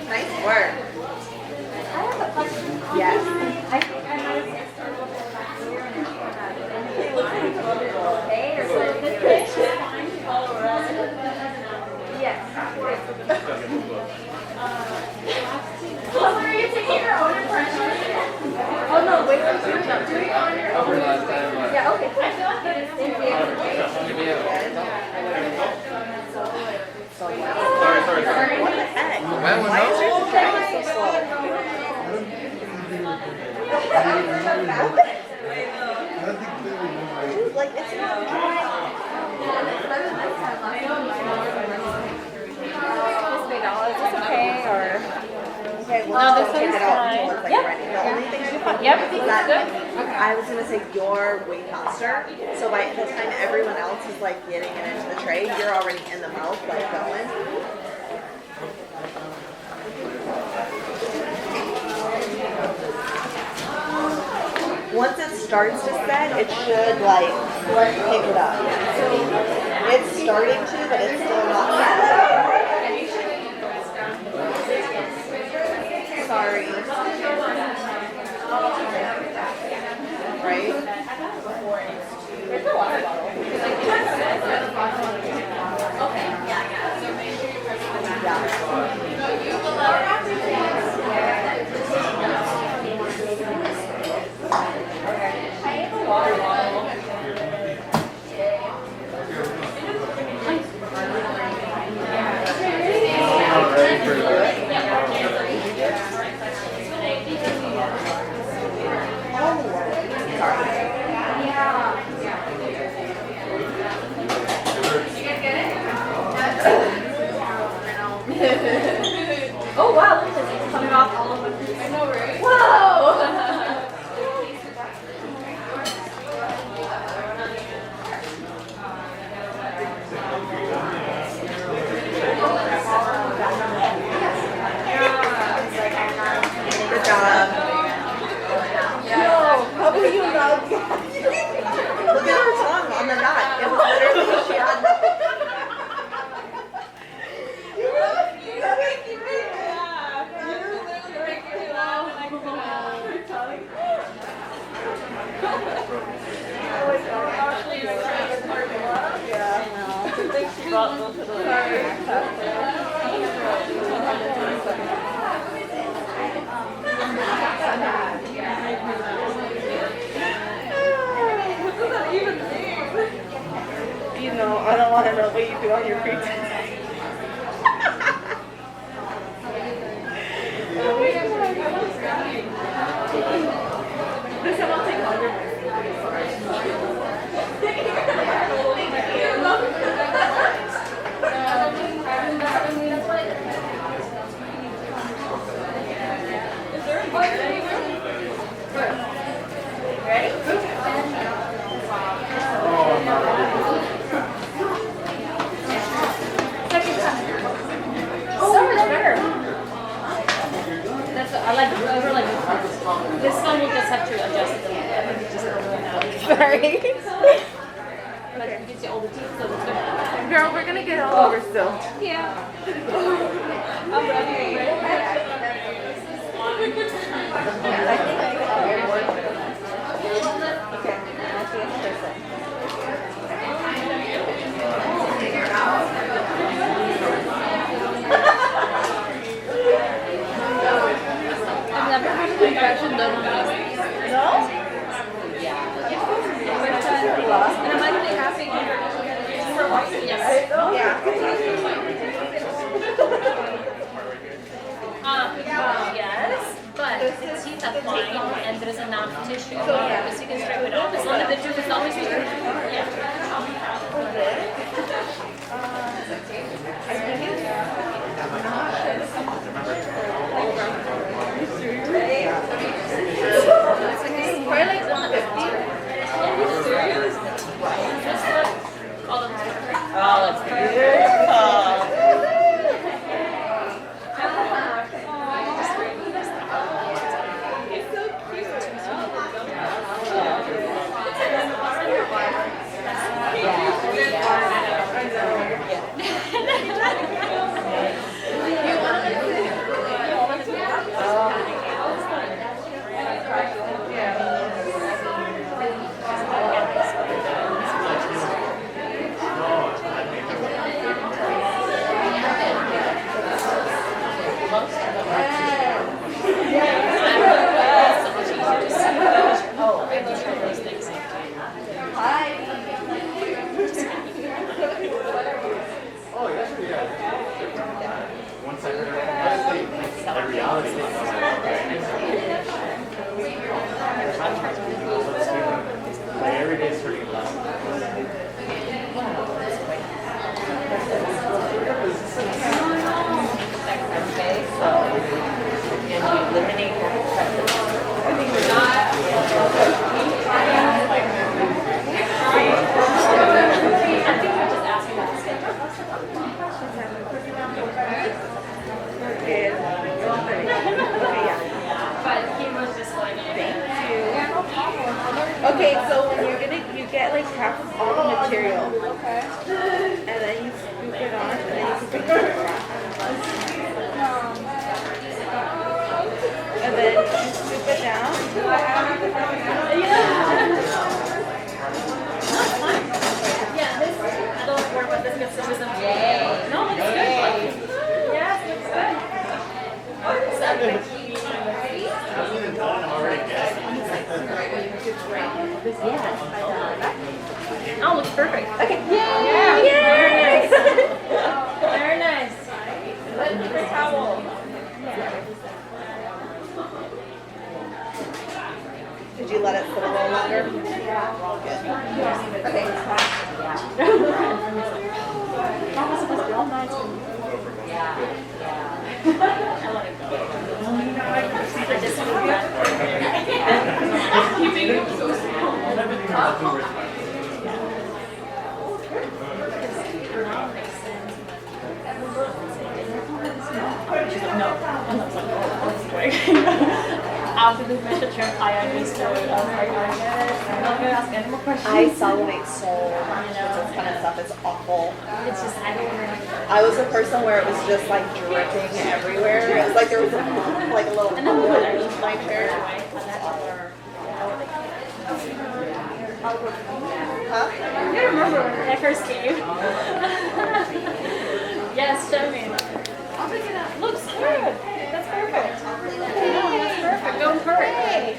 Nice work. I have a question. Yes. I think I might have missed a little bit back here and it looks like it's a little okay or something. Yes. Are you taking your own impression? Oh no, wait, Do it on your own. yeah, okay. I feel like it is. Sorry. What the heck? Why Why is yours driving so slow? Dude, like, it's not driving. Is this okay, or? Okay, No, well, this just take one's it out fine. until it's like Yep. ready. The only thing Yep, is it's that good. I was gonna say you're way faster. So by the time everyone else is like getting it into the tray, you're already in the mouth, like going. Once it starts to set, it should like pick it up. It's starting to, but it's still not set. Sorry. Right? There's a water bottle. Okay. Yeah. So make sure you press the back. Yeah. I have a water bottle. She brought both of You know, I don't want to know what you do on your free time. This time I'll take longer. I like over like this one will just have to adjust it a little bit. Just over and out. Sorry. Like you can see all the teeth, so it's good. Girl, we're gonna get all over still. Yeah. I'm ready. I've never had an impression done on me. No? Yeah. And I'm actually happy. Yes. Yes, but the teeth are fine and there's enough tissue so you can scrape it off. As long as the tooth is always here. Yeah. Probably like 150. Oh, that's Every day's pretty loud. Okay, so when you're gonna, you get like half of all the material. Okay. And then you scoop it on, and then you scoop it on. And then you scoop it down. Yeah, this, I don't worry about this Gypsum isn't. No, it's good. Yes, it's good. Oh, looks perfect. Okay. Yeah. Very nice. Very nice. Let me the towel. Did you let it sit a little longer? Yeah. Okay. After this mission trip, I understood. I was like, I get it. I'm not going to ask any more questions. I salivate so much with this kind of stuff. It's awful. It's just, I don't remember. I was a person where it was just like dripping everywhere. It was like there was a little pool underneath my chair. Huh? Huh? I remember when I first came. Yes, show me. I'll pick it up. Looks good. That's perfect. That's perfect. Go for it.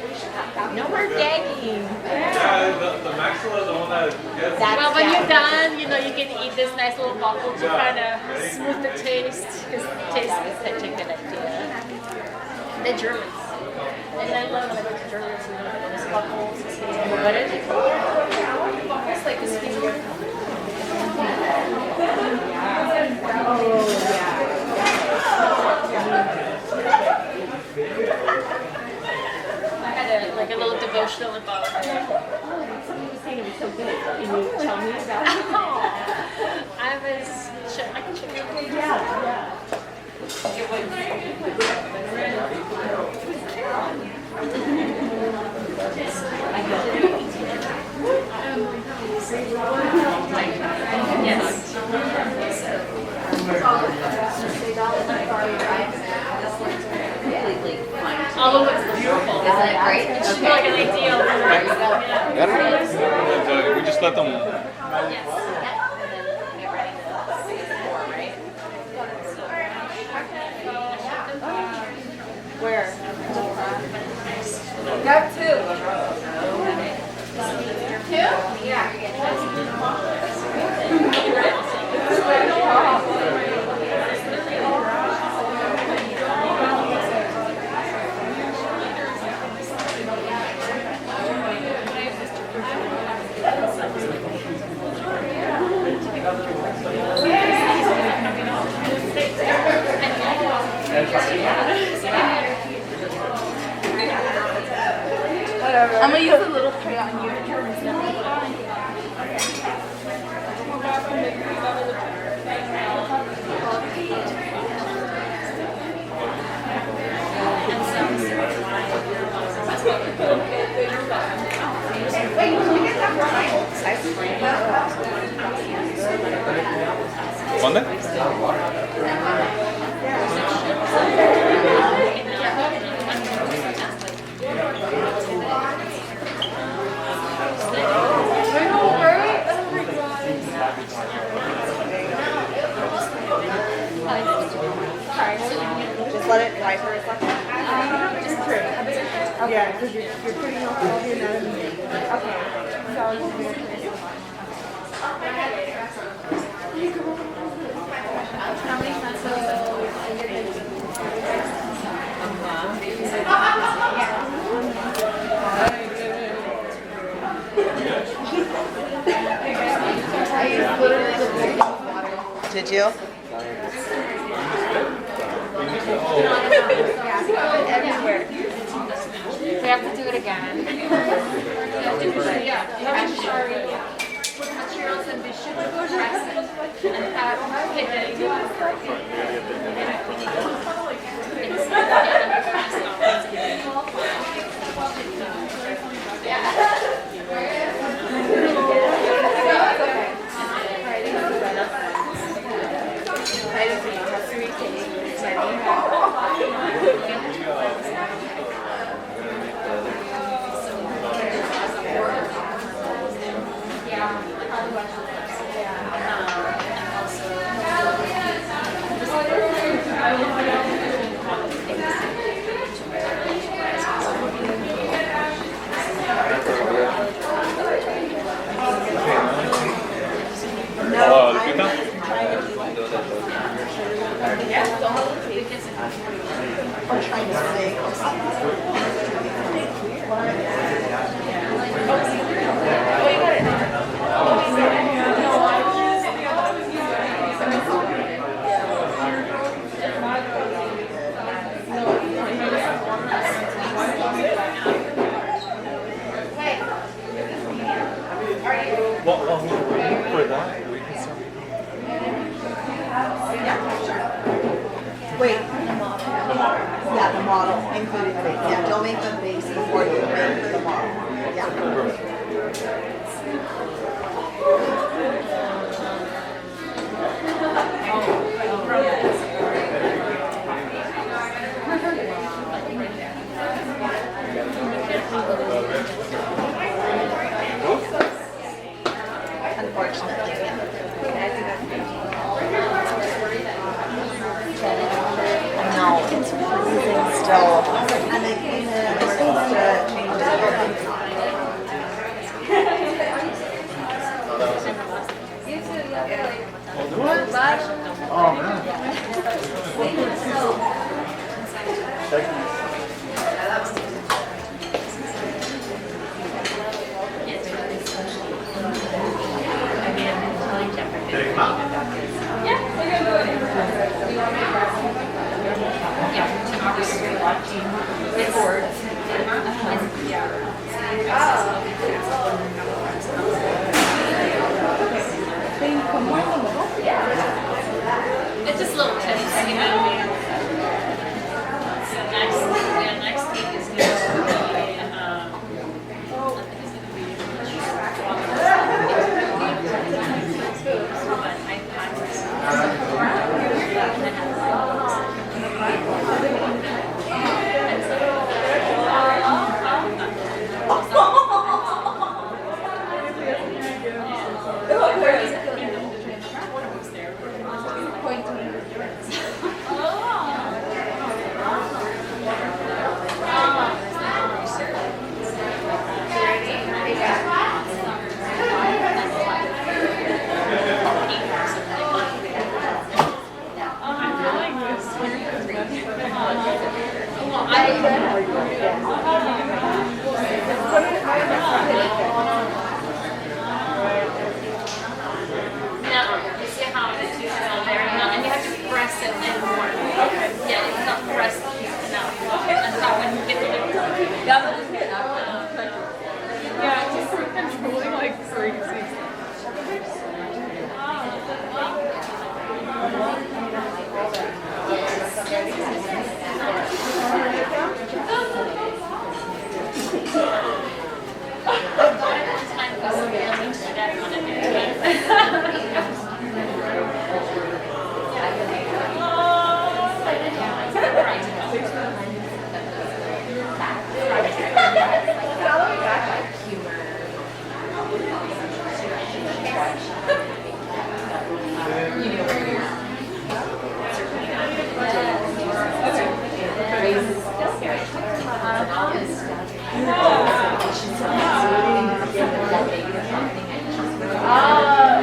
No more gagging. Yeah, the maxilla is the one that gets. Well, when you're done, you know, you can eat this nice little bubble to kind of smooth the taste. Because taste is such a good idea. The Germans. And I love when I go to Germans and look at those bubbles. What is it called? Bubbles like this finger. Oh, yeah. I had like a little devotional about somebody was saying it was so good. Can you tell me about it? I can show you. Yeah. Yes. Oh, it looks beautiful. Isn't it great? It should be like an ideal. Yeah. We just let them. Yes. Where? Got two. Two? Yeah. I'm gonna use a little tray on you. ¿Dónde? Just let it dry for a second. Yeah, because you're putting all your anatomy in. Okay. Did you? Everywhere. We have to do it again. With materials and dishes. Well, for that, we can start. Wait. Yeah, the model, including the base. Yeah, don't make the base before you make the model. Yeah. Oh, man. Check. Did it come out? Yeah, we're gonna do it. It's board. It's just little tips, you know. So next week is going to be,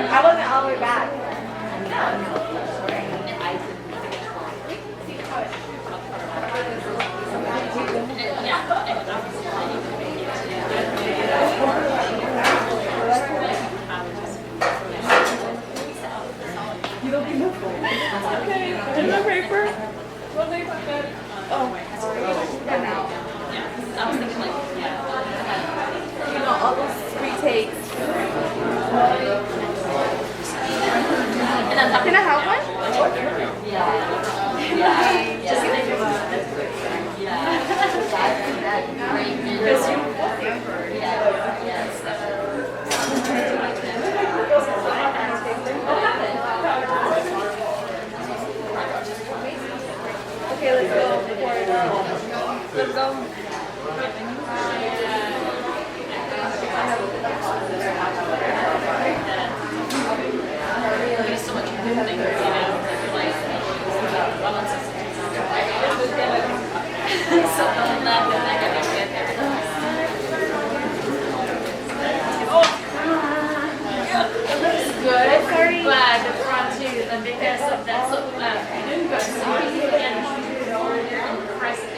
I wasn't all the way back. All those retakes. Can I have one? Just think about it. Because you okay, let's go. Let's go. There's so much good things, you know, like, so I'm not gonna get there. It looks good, but the front too, because of that, so, you can press it in.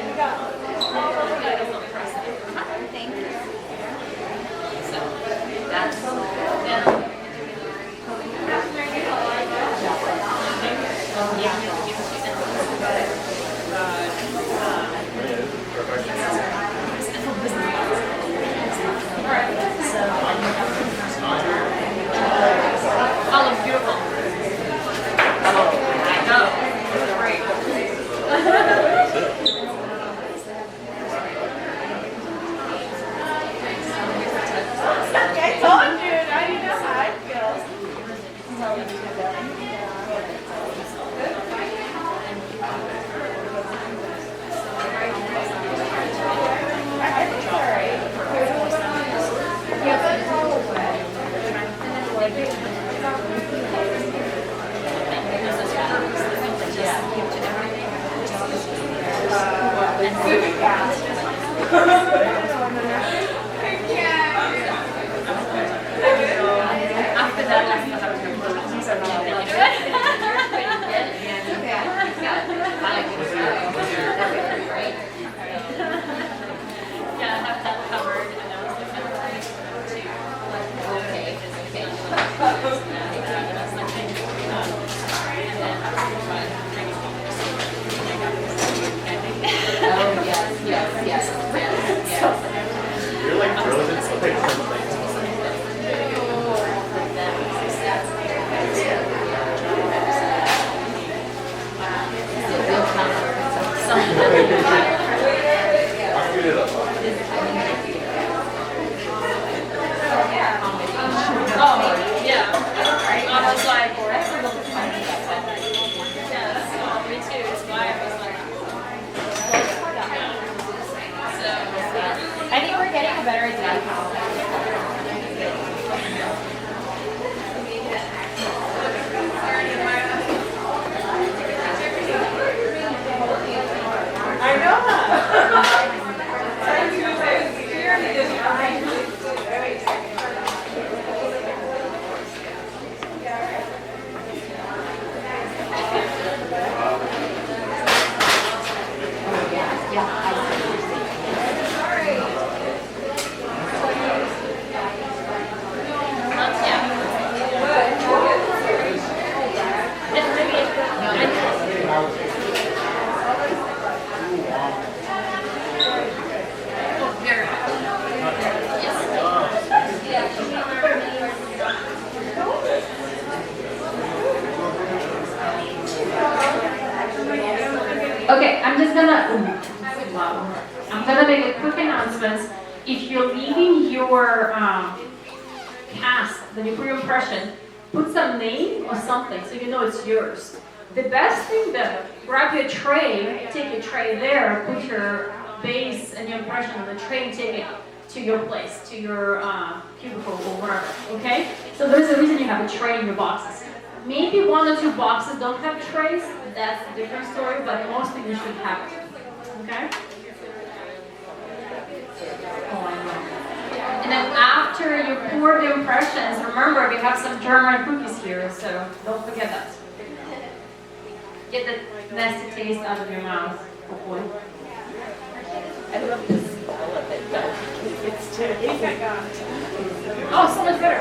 Thank you. So, that's, all looks beautiful. I know. Great. I told you, now you know how I feel. I think it's alright. After that, Okay, I'm just gonna, wow. I'm gonna make a quick announcement. If you're leaving your cast, then you put your impression, put some name or something so you know it's yours. The best thing though, grab your tray, take your tray there, put your base and your impression on the tray and take it to your place, to your cubicle or wherever, okay? So there's a reason you have a tray in your boxes. Maybe 1 or 2 boxes don't have trays, that's a different story, but mostly you should have it, okay? And then after you pour the impressions, remember we have some German cookies here, so don't forget that. Get the nasty taste out of your mouth, hopefully. I love the smell of it, but it's too. Oh, so much better.